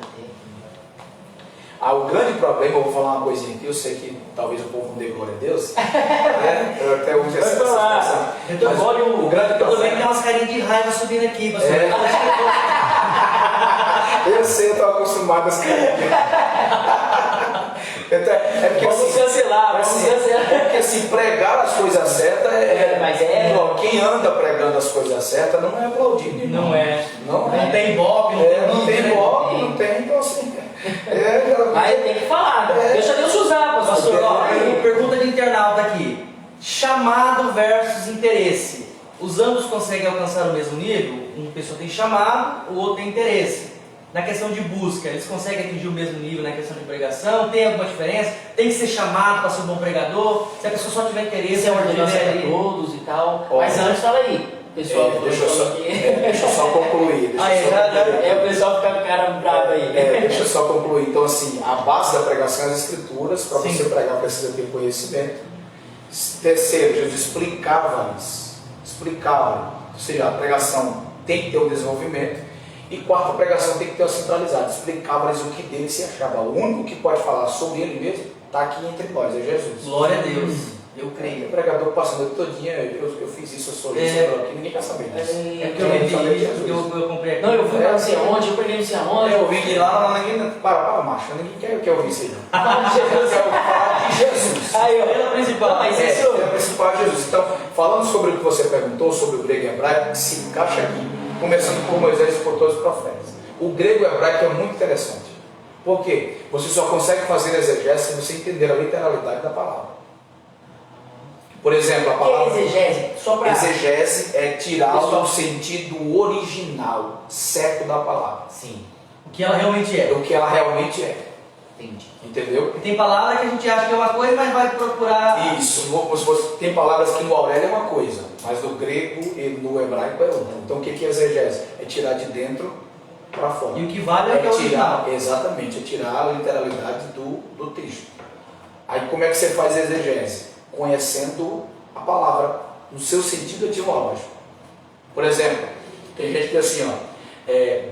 C: O grande problema, eu vou falar uma coisinha aqui, eu sei que talvez o povo não dê glória a Deus, né? Eu até uso essa expressão.
A: Então, olha o grande problema é que tem umas carinhas de raiva subindo aqui, pastor.
C: Eu sei, eu estou acostumado a escrever. É porque
B: Vamos cancelar, vamos cancelar.
C: É porque assim, pregar as coisas certas quem anda pregando as coisas certas não é aplaudido.
A: Não é.
C: Não
A: tem ibope,
C: não tem ibope, não tem, então assim.
B: Mas tem que falar, deixa Deus usar,
A: Pastor, pergunta de internauta aqui. Chamado versus interesse. Os ambos conseguem alcançar o mesmo nível? Uma pessoa tem chamado, o outro tem interesse. Na questão de busca, eles conseguem atingir o mesmo nível na questão de pregação? Tem alguma diferença? Tem que ser chamado para ser um bom pregador? Se a pessoa só tiver interesse,
B: Isso é ordenança para todos e tal. Mas antes estava aí. Pessoal,
C: deixa eu só concluir.
B: O pessoal fica com o cara bravo aí.
C: Deixa eu só concluir. Então, assim, a base da pregação é as escrituras. Para você pregar, precisa ter conhecimento. Terceiro, Jesus explicava isso. Ou seja, a pregação tem que ter um desenvolvimento. E quarto, a pregação tem que ter uma centralizada. Explicava-lhes o que dele se achava. O único que pode falar sobre ele mesmo está aqui entre nós, é Jesus.
A: Glória a Deus. Eu creio.
C: O pregador passa a noite todinha, eu fiz isso, eu sou isso, aqui, ninguém quer saber disso.
A: É porque eu comprei aqui.
B: Não, eu fui não sei aonde, eu peguei não sei aonde.
C: Eu ouvi de lá, ninguém. Para, macho, ninguém quer ouvir isso aí não. Eu quero falar de Jesus.
B: Aí, ó,
A: pela principal.
B: Mas isso.
C: A principal é Jesus. Então, falando sobre o que você perguntou, sobre o grego e hebraico, que se encaixa aqui, começando por Moisés e por todos os profetas. O grego e hebraico é muito interessante. Por quê? Você só consegue fazer exegese se você entender a literalidade da palavra. Por exemplo, a palavra.
B: O que é exegese? Só para.
C: Exegese é tirá-lo do sentido original, certo da palavra.
B: Sim.
A: O que ela realmente é.
C: O que ela realmente é.
B: Entendi.
C: Entendeu?
A: E tem palavra que a gente acha que é uma coisa, mas vai procurar.
C: Isso. Tem palavras que no Aurélio é uma coisa, mas no grego e no hebraico é outra. Então o que é exegese? É tirar de dentro para fora.
A: E o que vale é o que é original.
C: Exatamente, é tirar a literalidade do texto. Aí como é que você faz a exegese? Conhecendo a palavra no seu sentido etimológico. Por exemplo, tem gente que diz assim,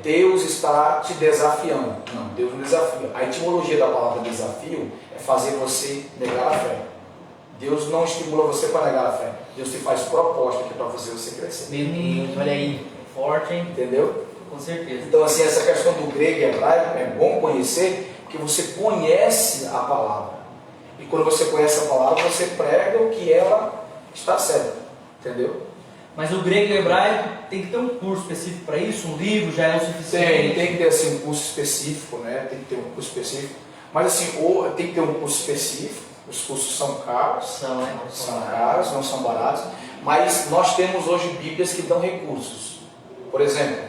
C: Deus está te desafiando. Não, Deus não desafia. A etimologia da palavra desafio é fazer você negar a fé. Deus não estimula você para negar a fé. Deus te faz proposta que é para fazer você crescer.
B: Meu Deus, olha aí.
A: Forte, hein?
C: Entendeu?
A: Com certeza.
C: Então, assim, essa questão do grego e hebraico é bom conhecer, porque você conhece a palavra. E quando você conhece a palavra, você prega o que ela está certa. Entendeu?
A: Mas o grego e o hebraico tem que ter um curso específico para isso? Um livro já é o suficiente?
C: Tem que ter assim, um curso específico, né? Tem que ter um curso específico. Mas assim, ou tem que ter um curso específico. Os cursos são caros. São caros, não são baratos. Mas nós temos hoje Bíblias que dão recursos. Por exemplo,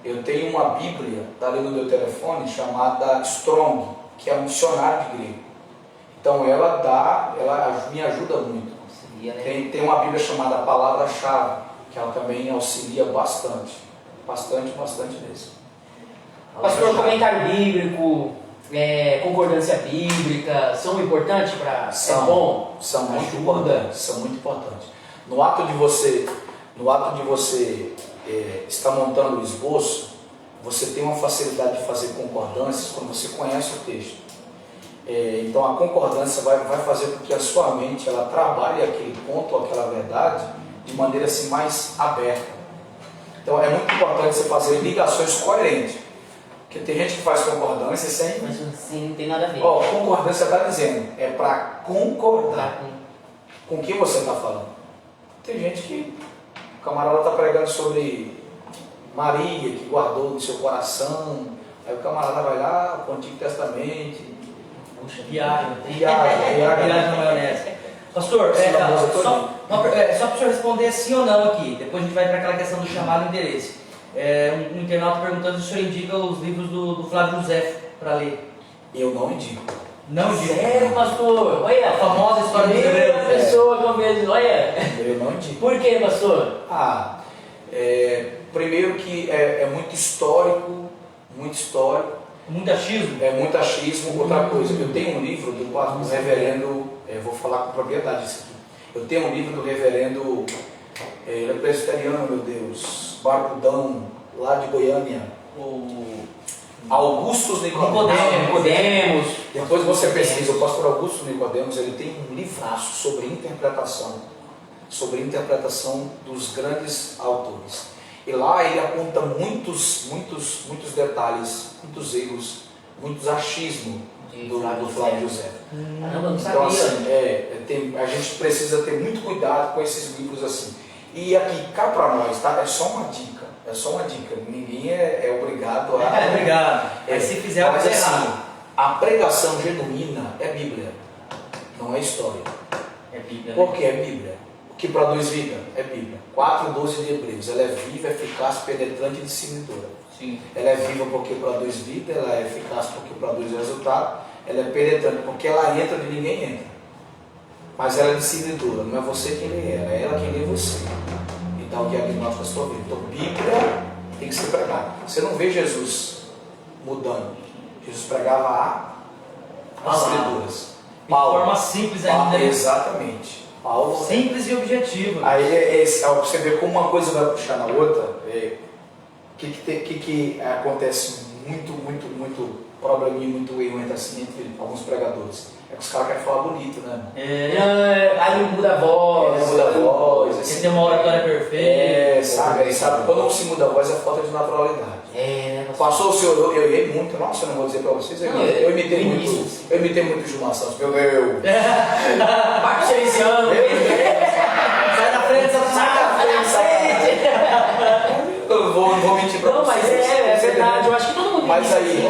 C: eu tenho uma Bíblia, está ali no meu telefone, chamada Strong, que é um dicionário de grego. Então ela me ajuda muito. Tem uma Bíblia chamada Palavra-Chave, que ela também auxilia bastante. Bastante mesmo.
B: Pastor, comentário bíblico, concordância bíblica, são importantes para ser bom?
C: São muito importantes. No ato de você estar montando o esboço, você tem uma facilidade de fazer concordâncias quando você conhece o texto. Então a concordância vai fazer com que a sua mente ela trabalhe aquele ponto, aquela verdade, de maneira assim mais aberta. Então é muito importante você fazer ligações coerentes. Porque tem gente que faz concordância sem...
B: Mas assim, não tem nada a ver.
C: Concordância está dizendo, é para concordar com o que você está falando. Tem gente que o camarada está pregando sobre Maria, que guardou no seu coração. Aí o camarada vai lá para o Antigo Testamento.
B: Puxa,
A: Viagem
C: Viagem.
A: na maionese. Pastor, só para o senhor responder sim ou não aqui, depois a gente vai para aquela questão do chamado e interesse. Um internauta perguntando se o senhor indica os livros do Flávio José para ler.
C: Eu não indico.
A: Não indico.
B: Sério, pastor? Olha,
A: A famosa história do
B: primeira
A: Hebreus.
B: pessoa que eu vejo, olha.
C: Eu não indico.
B: Por que, pastor?
C: Primeiro que é muito histórico.
A: Muito achismo.
C: É muito achismo. Outra coisa, eu tenho um livro do reverendo, vou falar com propriedade isso aqui. Eu tenho um livro do reverendo, ele é presbiteriano, meu Deus, barbudão, lá de Goiânia, o Augusto
B: Nicodemos.
C: Depois você pesquisa, o pastor Augusto Nicodemos, ele tem um livraço sobre interpretação dos grandes autores. E lá ele aponta muitos detalhes, muitos erros, muitos achismos do Flávio José.
B: Caramba, não sabia.
C: Então assim, a gente precisa ter muito cuidado com esses livros assim. E aqui, cá para nós, tá? É só uma dica. Ninguém é obrigado a...
A: Obrigado. Mas se fizer,
C: mas
A: vai
C: assim,
A: errado.
C: a pregação genuína é Bíblia, não é história.
B: É Bíblia.
C: Por que é Bíblia? O que produz vida é Bíblia. 4:12 de Hebreus. Ela é viva, eficaz, penetrante e discernidora.
B: Sim.
C: Ela é viva porque produz vida, ela é eficaz porque produz resultado, ela é penetrante porque ela entra onde ninguém entra. Mas ela é discernidora, não é você quem lê ela, é ela quem lê você. E dá o diagnóstico da sua vida. Então, Bíblia tem que ser pregada. Você não vê Jesus mudando. Jesus pregava as Escrituras.
A: De forma simples ainda.
C: Exatamente. Paulo.
A: Simples e objetiva.
C: Aí você vê como uma coisa vai puxar na outra. Que acontece muito probleminha, muito erro entre alguns pregadores. É que os caras querem falar bonito, né?
B: Aí muda a voz.
A: Você tem uma oratória perfeita.
C: Sabe? Quando não se muda a voz é falta de naturalidade. Passou o senhor, eu errei muito, nossa, eu não vou dizer pra vocês, eu imitei muito Gilmar Santos, meu Deus.
B: Parceliciano.
A: Sai da frente,
C: Eu não vou mentir pra
B: Não,
C: vocês.
B: mas é verdade, eu acho que todo mundo
C: Mas aí,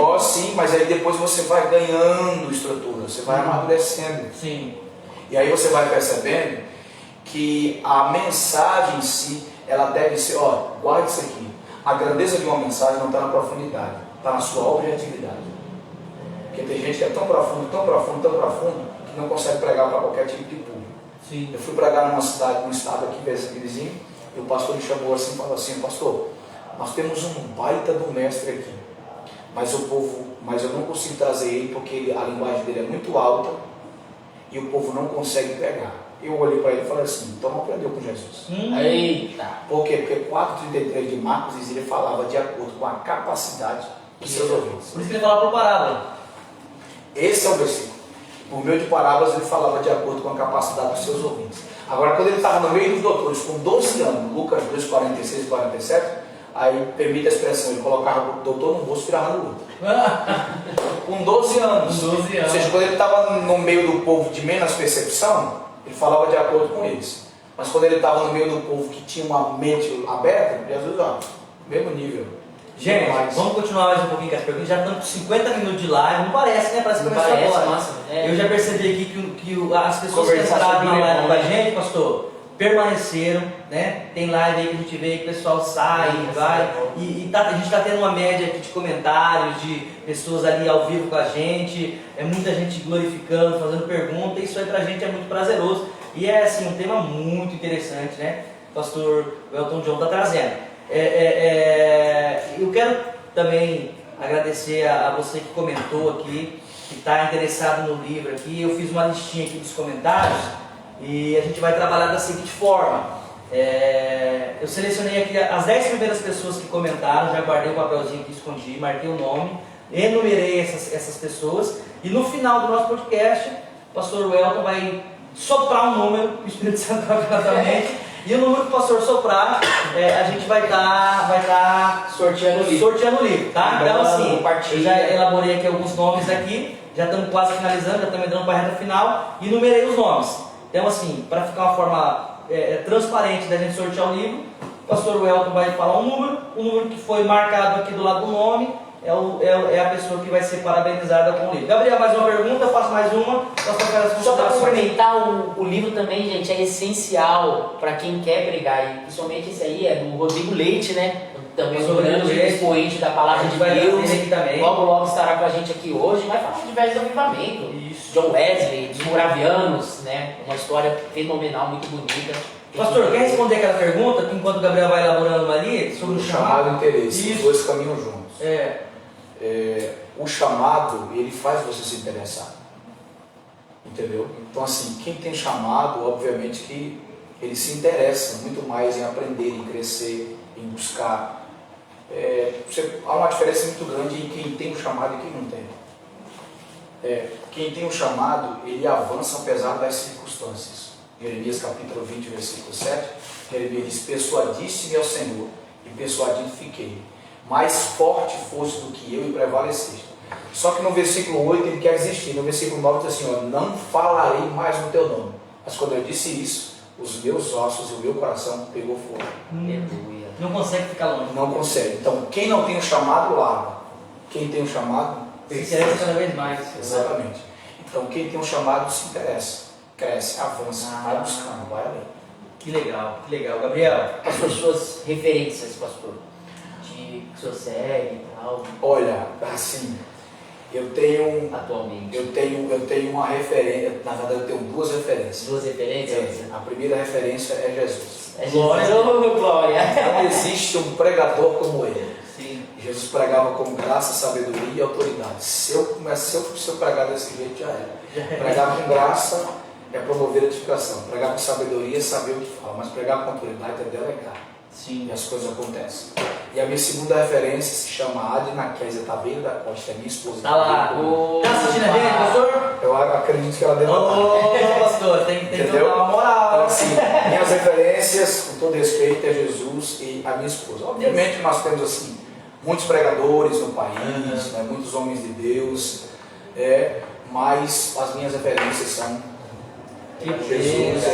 C: mas aí depois você vai ganhando estrutura, você vai amadurecendo.
A: Sim.
C: E aí você vai percebendo que a mensagem em si, ela deve ser, guarde isso aqui. A grandeza de uma mensagem não está na profundidade, está na sua objetividade. Porque tem gente que é tão profundo, que não consegue pregar para qualquer tipo de público.
A: Sim.
C: Eu fui pregar numa cidade, num estado aqui vizinho, e o pastor me chamou assim e falou assim: pastor, nós temos um baita do mestre aqui, mas eu não consigo trazer ele porque a linguagem dele é muito alta e o povo não consegue pegar. Eu olhei para ele e falei assim: então não aprendeu com Jesus.
B: Eita!
C: Por quê? Porque 4:33 de Marcos diz, ele falava de acordo com a capacidade dos seus ouvintes.
A: Por isso que ele fala por parábola.
C: Esse é o versículo. Por meio de parábolas ele falava de acordo com a capacidade dos seus ouvintes. Agora, quando ele estava no meio dos doutores, com 12 anos, Lucas 2, 46 e 47, aí permite a expressão, ele colocava o doutor no bolso e tirava no outro. Com 12 anos.
A: Com 12 anos.
C: Ou seja, quando ele estava no meio do povo de menos percepção, ele falava de acordo com eles. Mas quando ele estava no meio do povo que tinha uma mente aberta, Jesus, mesmo nível.
A: Gente, vamos continuar mais um pouquinho com as perguntas. Já estamos com 50 minutos de live, não parece, né? Parece que começou agora.
B: Nossa,
A: Eu já percebi aqui que as pessoas que entraram na live com a gente, pastor, permaneceram, né? Tem live aí que a gente vê que o pessoal sai, vai. A gente está tendo uma média aqui de comentários, de pessoas ali ao vivo com a gente. É muita gente glorificando, fazendo perguntas. Isso aí pra gente é muito prazeroso. E é assim, um tema muito interessante, né? O pastor Elton John está trazendo. Eu quero também agradecer a você que comentou aqui, que está interessado no livro aqui. Eu fiz uma listinha aqui dos comentários e a gente vai trabalhar da seguinte forma. Eu selecionei aqui as 10 primeiras pessoas que comentaram, já guardei o papelzinho aqui, escondi, marquei o nome, enumerei essas pessoas e no final do nosso podcast, o pastor Welton vai soprar um número, o Espírito Santo vai mente, e o número que o pastor soprar, a gente vai estar
B: sorteando
A: o livro, tá? Então assim, eu já elaborei aqui alguns nomes aqui, já estamos quase finalizando, já estamos entrando para a reta final, e numerei os nomes. Então assim, para ficar uma forma transparente da gente sortear o livro, o pastor Welton vai falar um número, o número que foi marcado aqui do lado do nome é a pessoa que vai ser parabenizada com o livro. Gabriel, mais uma pergunta, eu faço mais uma.
B: Só para complementar, o livro também, gente, é essencial para quem quer pregar, e principalmente esse aí é do Rodrigo Leite, né? Também um grande expoente da palavra de Deus. Logo estará com a gente aqui hoje, vai falar de diversos avivamentos. John Wesley, dos Moravianos, né? Uma história fenomenal, muito bonita.
A: Pastor, quer responder aquela pergunta que enquanto o Gabriel vai elaborando uma ali sobre o chamado?
C: Interesse, os dois caminham juntos. O chamado, ele faz você se interessar. Entendeu? Então assim, quem tem chamado, obviamente que ele se interessa muito mais em aprender, em crescer, em buscar. Há uma diferença muito grande em quem tem o chamado e quem não tem. Quem tem o chamado, ele avança apesar das circunstâncias. Jeremias capítulo 20, versículo 7, Jeremias diz: persuadiste-me ao Senhor, e persuadido fiquei. Mais forte fosse do que eu e prevaleceste. Só que no versículo 8 ele quer desistir. No versículo 9 diz assim: não falarei mais no teu nome. Mas quando eu disse isso, os meus ossos e o meu coração pegou fogo.
A: Não consegue ficar longe.
C: Não consegue. Então, quem não tem o chamado, larga. Quem tem o chamado,
A: se interessa cada vez mais.
C: Exatamente. Então, quem tem um chamado se interessa, cresce, avança, vai buscando, vai além.
A: Que legal, que legal. Gabriel,
B: as suas referências, pastor, que o senhor segue e tal.
C: Olha, assim, eu tenho
B: atualmente.
C: Eu tenho uma referência, na verdade eu tenho duas referências.
B: Duas referências?
C: A primeira referência é Jesus.
B: Glória.
C: Não existe um pregador como ele.
A: Sim.
C: Jesus pregava com graça, sabedoria e autoridade. Se eu pregar desse jeito, já era. Pregar com graça é promover a edificação. Pregar com sabedoria é saber o que fala. Mas pregar com autoridade é delegar.
B: Sim.
C: E as coisas acontecem. E a minha segunda referência se chama Adina Kézia Taveira da Costa, é minha esposa.
A: Tá lá. Tá assistindo a gente, pastor?
C: Eu acredito que ela deu
A: pastor, tem que dar uma moral.
C: Então, assim, minhas referências, com todo respeito, é Jesus e a minha esposa. Obviamente nós temos assim muitos pregadores no país, né, muitos homens de Deus, mas as minhas referências são Jesus.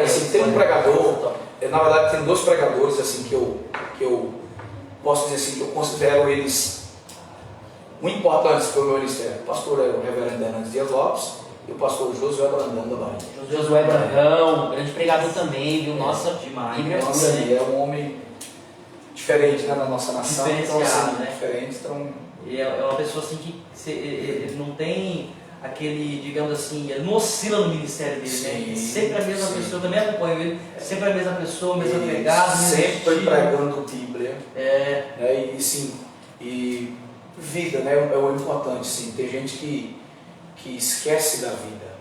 C: Assim, tem um pregador, na verdade tem dois pregadores assim, que eu posso dizer assim, que eu considero eles muito importantes para o meu ministério. O pastor é o reverendo Hernandes Dias Lopes e o pastor Josué Brandão da Bahia.
B: Josué Brandão, grande pregador também, viu? Nossa,
A: demais.
C: Então, assim, é um homem diferente, né, na nossa nação. Então, assim,
A: né?
C: Diferente, então...
A: E é uma pessoa assim que ele não tem aquele, digamos assim, ele não oscila no ministério dele,
C: sim,
A: né? Sempre a mesma pessoa, também acompanho ele, sempre a mesma pessoa, mesma pegada,
C: sempre pregando Bíblia.
A: Né?
C: E sim, e vida, né, é o importante, sim. Tem gente que esquece da vida.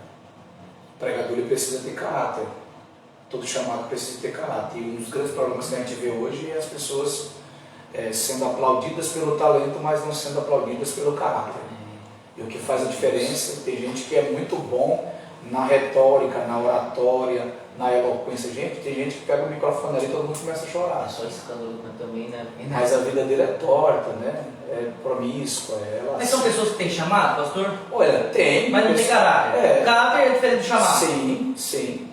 C: O pregador ele precisa ter caráter. Todo chamado precisa ter caráter. E um dos grandes problemas que a gente vê hoje é as pessoas sendo aplaudidas pelo talento, mas não sendo aplaudidas pelo caráter. E o que faz a diferença, tem gente que é muito bom na retórica, na oratória, na eloquência. Tem gente que pega o microfone ali e todo mundo começa a chorar.
B: É só escândalo também, né?
C: Mas a vida dele é torta, né? É promíscua.
A: Mas são pessoas que têm chamado, pastor?
C: Olha, tem.
A: Mas não tem caráter. O caráter é diferente do chamado.
C: Sim, sim.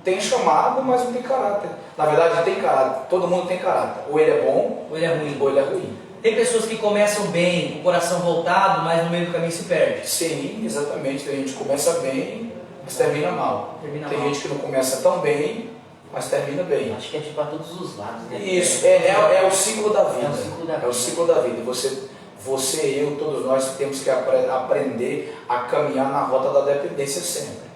C: Tem chamado, mas não tem caráter. Na verdade, tem caráter. Todo mundo tem caráter. Ou ele é bom,
A: ou ele é ruim.
C: Ou ele é ruim.
A: Tem pessoas que começam bem, com o coração voltado, mas no meio do caminho se perde.
C: Sim, exatamente. Tem gente que começa bem, mas termina mal. Tem gente que não começa tão bem, mas termina bem.
B: Acho que é para todos os lados, né?
C: Isso, é o ciclo da vida.
B: É o ciclo da vida.
C: Você, eu, todos nós temos que aprender a caminhar na rota da dependência sempre.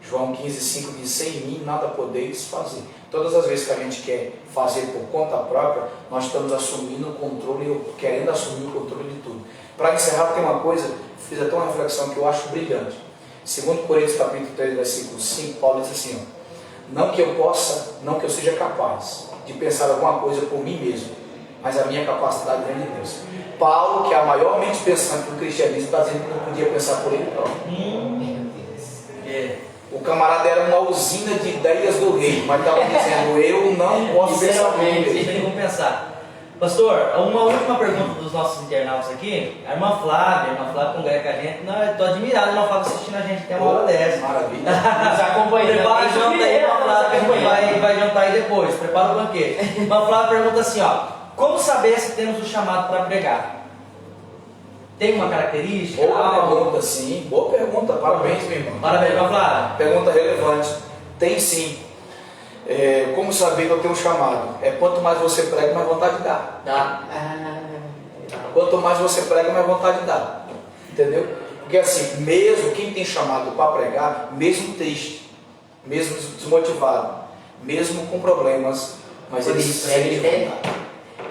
C: João 15,5 diz: sem mim nada podeis fazer. Todas as vezes que a gente quer fazer por conta própria, nós estamos assumindo o controle, querendo assumir o controle de tudo. Para encerrar, tem uma coisa, fiz até uma reflexão que eu acho brilhante. 2 Coríntios capítulo 3, versículo 5, Paulo diz assim: Não que eu possa, não que eu seja capaz de pensar alguma coisa por mim mesmo, mas a minha capacidade vem de Deus. Paulo, que é a maior mente pensante do cristianismo, está dizendo que não podia pensar por ele próprio. O camarada era uma usina de ideias do rei, mas estava dizendo, eu não posso pensar por mim mesmo.
A: Tem como pensar. Pastor, uma última pergunta dos nossos internautas aqui. A irmã Flávia congrega com a gente. Não, eu estou admirado, a irmã Flávia assistindo a gente até uma hora dessa.
C: Maravilha.
B: Nos acompanhando.
A: Prepara a janta aí, irmã Flávia, que a gente vai jantar aí depois. Prepara o banquete. Irmã Flávia pergunta assim, ó. Como saber se temos o chamado para pregar? Tem uma característica?
C: Boa pergunta, sim. Boa pergunta. Parabéns, meu irmão.
A: Parabéns, irmã Flávia.
C: Pergunta relevante. Tem sim. Como saber que eu tenho um chamado? Quanto mais você prega, mais vontade dá. Quanto mais você prega, mais vontade dá. Entendeu? Porque assim, mesmo quem tem chamado para pregar, mesmo triste, mesmo desmotivado, mesmo com problemas, mas
B: Quando
C: ele
B: ele prega,
C: sente vontade.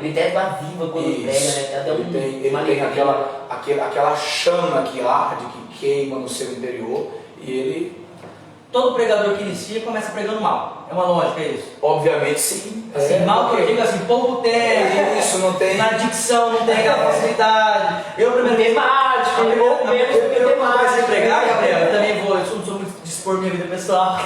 B: ele até dá viva quando prega, né? Até
C: Ele tem aquela chama que arde, que queima no seu interior, e ele...
A: Todo pregador que inicia começa pregando mal. É uma lógica isso?
C: Obviamente sim.
A: Assim, mal que eu digo assim, pouco tempo,
C: isso não tem...
A: na dicção não tem aquela facilidade. Eu primeiro
B: temático, ou menos do que
A: eu comecei a
B: temático.
A: pregar, Gabriel, eu também vou, eu não sou muito de expor minha vida pessoal.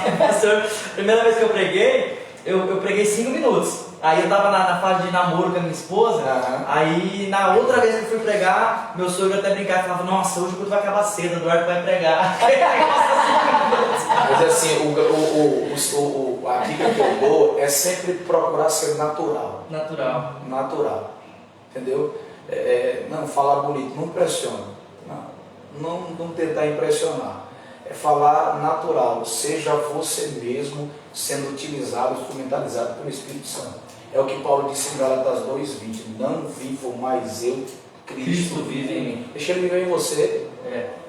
A: Primeira vez que eu preguei, eu preguei 5 minutos. Aí eu tava na fase de namoro com a minha esposa. Aí na outra vez que eu fui pregar, meu sogro até brincava e falava, nossa, hoje o culto vai acabar cedo, o Eduardo vai pregar.
C: Mas assim, a dica que eu dou é sempre procurar ser natural. Natural. Entendeu? Não falar bonito, não impressiona. Não tentar impressionar. É falar natural, seja você mesmo sendo utilizado, instrumentalizado pelo Espírito Santo. É o que Paulo disse em Gálatas 2:20, não vivo mais eu, Cristo vive em mim. Deixa ele viver em você.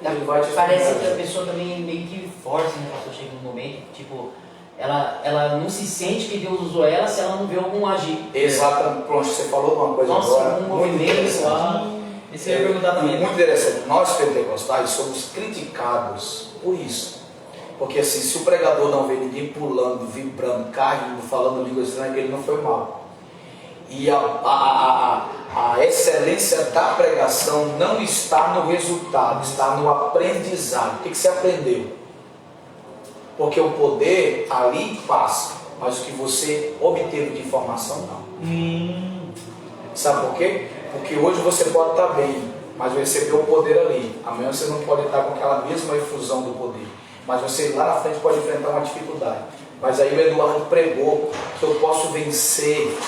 C: Ele vai te
B: Parece que a pessoa também meio que força, né? Pastor, chega um momento, tipo, ela não se sente que Deus usou ela se ela não vê algum agir.
C: Exatamente, pronto, você falou de uma coisa agora.
B: Um movimento.
A: Isso eu ia perguntar também.
C: Muito interessante. Nós pentecostais somos criticados por isso. Porque assim, se o pregador não vê ninguém pulando, vibrando, caindo, falando língua estranha, ele não foi mal. E a excelência da pregação não está no resultado, está no aprendizado. O que você aprendeu? Porque o poder ali passa, mas o que você obteve de informação não. Sabe por quê? Porque hoje você pode estar bem, mas recebeu o poder ali. Amanhã você não pode estar com aquela mesma efusão do poder. Mas você lá na frente pode enfrentar uma dificuldade. Mas aí o Eduardo pregou que eu posso vencer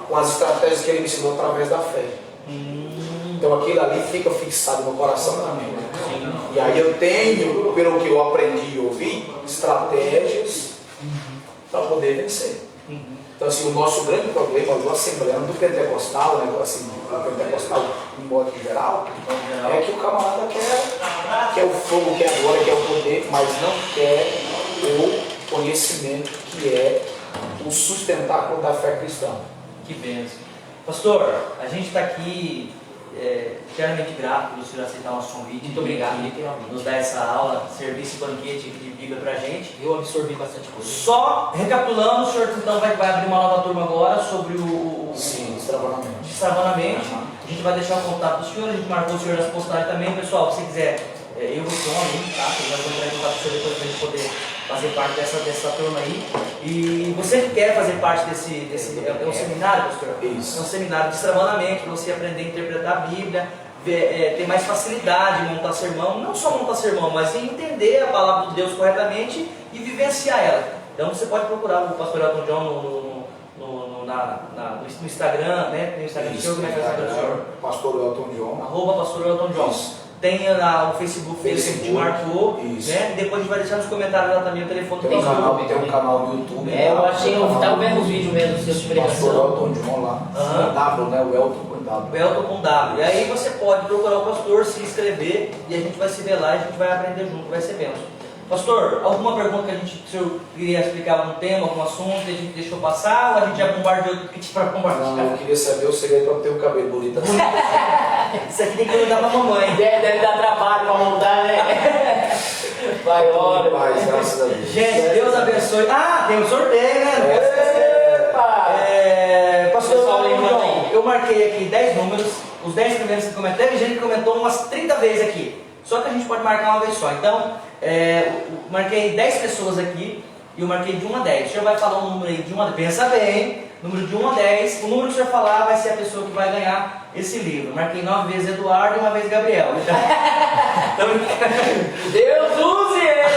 C: com as estratégias que ele me ensinou através da fé. Então aquilo ali fica fixado no coração também. E aí eu tenho, pelo que eu aprendi e ouvi, estratégias para poder vencer. Então assim, o nosso grande problema do assembleano, do pentecostal, né, assim, do pentecostal em modo geral, é que o camarada quer o fogo, quer a glória, quer o poder, mas não quer o conhecimento que é o sustentáculo da fé cristã.
A: Que bênção. Pastor, a gente está aqui eternamente grato por o senhor aceitar o nosso convite.
B: Muito obrigado, literalmente.
A: Nos dar essa aula, serviço e banquete aqui de Bíblia pra gente.
B: Eu absorvi bastante coisa.
A: Só recapitulando, o senhor então vai abrir uma nova turma agora sobre o
C: Sim, destravanamento.
A: Destravanamento. A gente vai deixar o contato do senhor, a gente marcou o senhor nas postagens também. Pessoal, se quiser, eu vou ser um aluno, tá? Eu já vou entrar em contato com o senhor depois para a gente poder fazer parte dessa turma aí. E você que quer fazer parte desse é um seminário, pastor?
C: Isso.
A: É um seminário de destravanamento, para você aprender a interpretar a Bíblia, ter mais facilidade em montar sermão, não só montar sermão, mas em entender a palavra de Deus corretamente e vivenciar ela. Então você pode procurar o pastor Elton John no Instagram, né? Tem o Instagram do senhor, como é que é o Instagram do senhor?
C: Pastor Elton John.
A: Pastor Elton John.
C: Isso.
A: Tem o Facebook dele que a gente marcou, né? E depois a gente vai deixar nos comentários lá também o telefone do
C: Tem
A: Facebook.
C: um canal no YouTube.
B: Eu achei, eu estava vendo os vídeos mesmo dos seus de
C: Pastor
B: pregação.
C: Elton John lá. W, né? O Elton com W.
A: O Elton com W. E aí você pode procurar o pastor, se inscrever e a gente vai se ver lá e a gente vai aprender junto, vai ser bênção. Pastor, alguma pergunta que o senhor queria explicar algum tema, algum assunto que a gente deixou passar ou a gente já bombardeou tudo que tinha para bombardear?
C: Não, eu queria saber o segredo para ter um cabelo bonito assim.
A: Isso aqui tem que perguntar pra mamãe.
B: Deve dar trabalho para montar, né? Vai, olha.
C: Paz, graças a Deus.
A: Gente, Deus abençoe. Ah, tem um sorteio, né? Não pode esquecer. Pastor,
B: Pessoal, lembrando aí.
A: eu marquei aqui 10 números, os 10 primeiros que comentaram. Teve gente que comentou umas 30 vezes aqui. Só que a gente pode marcar uma vez só. Então, marquei 10 pessoas aqui e eu marquei de 1 a 10. O senhor vai falar um número aí de 1 a 10. Pensa bem, número de 1 a 10. O número que o senhor falar vai ser a pessoa que vai ganhar esse livro. Marquei 9 vezes Eduardo e 1 vez Gabriel.
B: Deus use ele!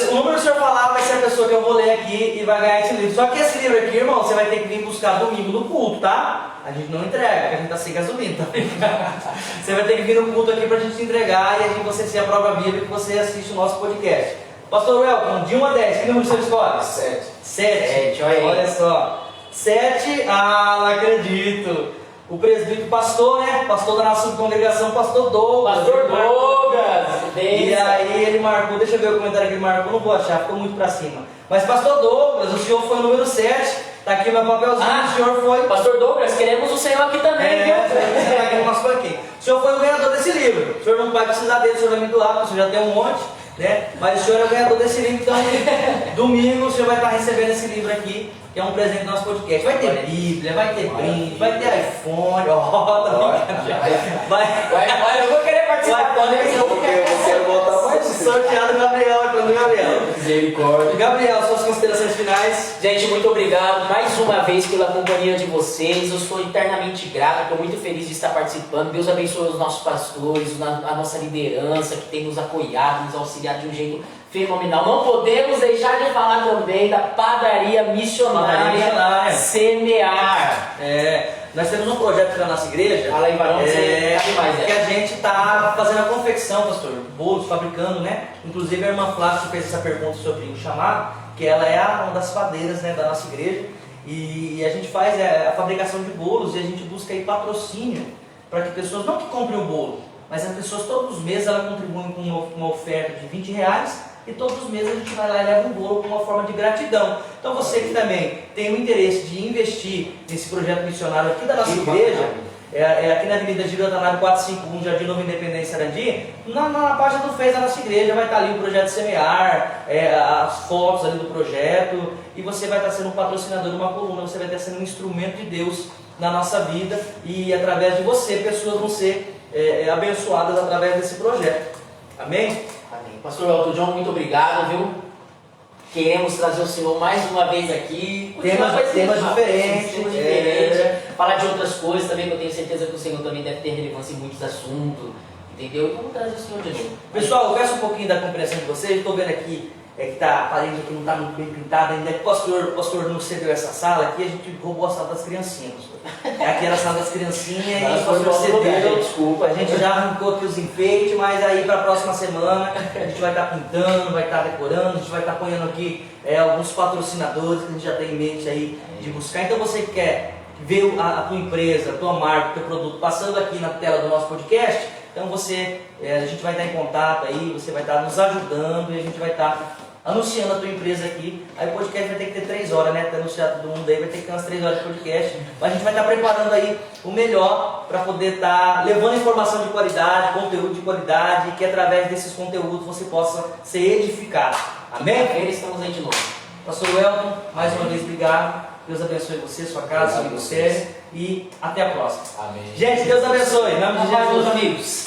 A: O número que o senhor falar vai ser a pessoa que eu vou ler aqui e vai ganhar esse livro. Só que esse livro aqui, irmão, você vai ter que vir buscar domingo no culto, tá? A gente não entrega, porque a gente tá sem gasolina, tá? Você vai ter que vir no culto aqui pra gente entregar e você ser a prova bíblica que você assiste o nosso podcast. Pastor Welcome, de 1 a 10, que número você escolhe?
C: 7.
A: 7.
B: olha aí.
A: Olha só. 7, não acredito. O presbítero pastor, né? Pastor da nossa congregação, pastor Douglas.
B: Pastor Douglas!
A: E aí ele marcou, deixa eu ver o comentário que ele marcou, não vou achar, ficou muito pra cima. Mas pastor Douglas, o senhor foi o número 7, tá aqui o meu papelzinho, o senhor foi...
B: Pastor Douglas, queremos o Senhor aqui também, viu?
A: Você vai aqui no nosso banquinho. O senhor foi o ganhador desse livro, o senhor não vai precisar dele, o senhor vai me doar, porque o senhor já tem um monte, né? Mas o senhor é o ganhador desse livro, então domingo o senhor vai estar recebendo esse livro aqui, que é um presente do nosso podcast. Vai ter Bíblia, vai ter brinde, vai ter iPhone,
B: Vai, eu vou querer participar também.
C: Eu quero voltar mais.
A: Sorteado Gabriel, é plano Gabriel.
C: Misericórdia.
A: Gabriel, suas considerações finais.
B: Gente, muito obrigado mais uma vez pela companhia de vocês. Eu sou eternamente grato, estou muito feliz de estar participando. Deus abençoe os nossos pastores, a nossa liderança que tem nos apoiado, nos auxiliado de um jeito fenomenal. Não podemos deixar de falar também da padaria missionária Semear.
A: Nós temos um projeto aqui na nossa igreja.
B: Fala aí, Varão, você sabe mais,
A: que a gente está fazendo a confecção, pastor, bolos, fabricando, né? Inclusive a irmã Flávia fez essa pergunta sobre o chamado, que ela é uma das padeiras, né, da nossa igreja, e a gente faz a fabricação de bolos e a gente busca aí patrocínio para que pessoas, não que comprem o bolo, mas as pessoas todos os meses elas contribuem com uma oferta de R$20 e todos os meses a gente vai lá e leva um bolo como uma forma de gratidão. Então você que também tem o interesse de investir nesse projeto missionário aqui da nossa igreja, aqui na Avenida Gil Watanabe 451, Jardim Novo Independência Arandi, na página do Face da nossa igreja vai estar ali o projeto Semear, as fotos ali do projeto, e você vai estar sendo um patrocinador de uma coluna, você vai estar sendo um instrumento de Deus na nossa vida, e através de você, pessoas vão ser abençoadas através desse projeto. Amém?
B: Amém. Pastor Elton John, muito obrigado, viu? Queremos trazer o Senhor mais uma vez aqui.
A: Temas diferentes.
B: Falar de outras coisas também, que eu tenho certeza que o Senhor também deve ter relevância em muitos assuntos. Entendeu? Então vamos trazer o Senhor de novo.
A: Pessoal, eu peço um pouquinho da compreensão de vocês. Estou vendo aqui que tá, a parede aqui não está muito bem pintada ainda. O pastor não cedeu essa sala aqui, a gente roubou a sala das criancinhas. Aqui era a sala das criancinhas e o pastor cedeu. Desculpa, a gente já arrancou aqui os enfeites, mas aí para a próxima semana a gente vai estar pintando, vai estar decorando, a gente vai estar ponhando aqui alguns patrocinadores que a gente já tem em mente aí de buscar. Então você que quer ver a tua empresa, a tua marca, o teu produto passando aqui na tela do nosso podcast, então a gente vai estar em contato aí, você vai estar nos ajudando e a gente vai estar anunciando a tua empresa aqui. Aí o podcast vai ter que ter 3 horas, né? Para anunciar todo mundo aí, vai ter que ter umas 3 horas de podcast. Mas a gente vai estar preparando aí o melhor para poder estar levando informação de qualidade, conteúdo de qualidade, e que através desses conteúdos você possa ser edificado. Amém?
B: Estamos aí de novo.
A: Pastor Welton, mais uma vez obrigado. Deus abençoe você, sua casa, seu ministério, e até a próxima.
C: Amém.
A: Gente, Deus abençoe. Em nome de Jesus,
B: amigos.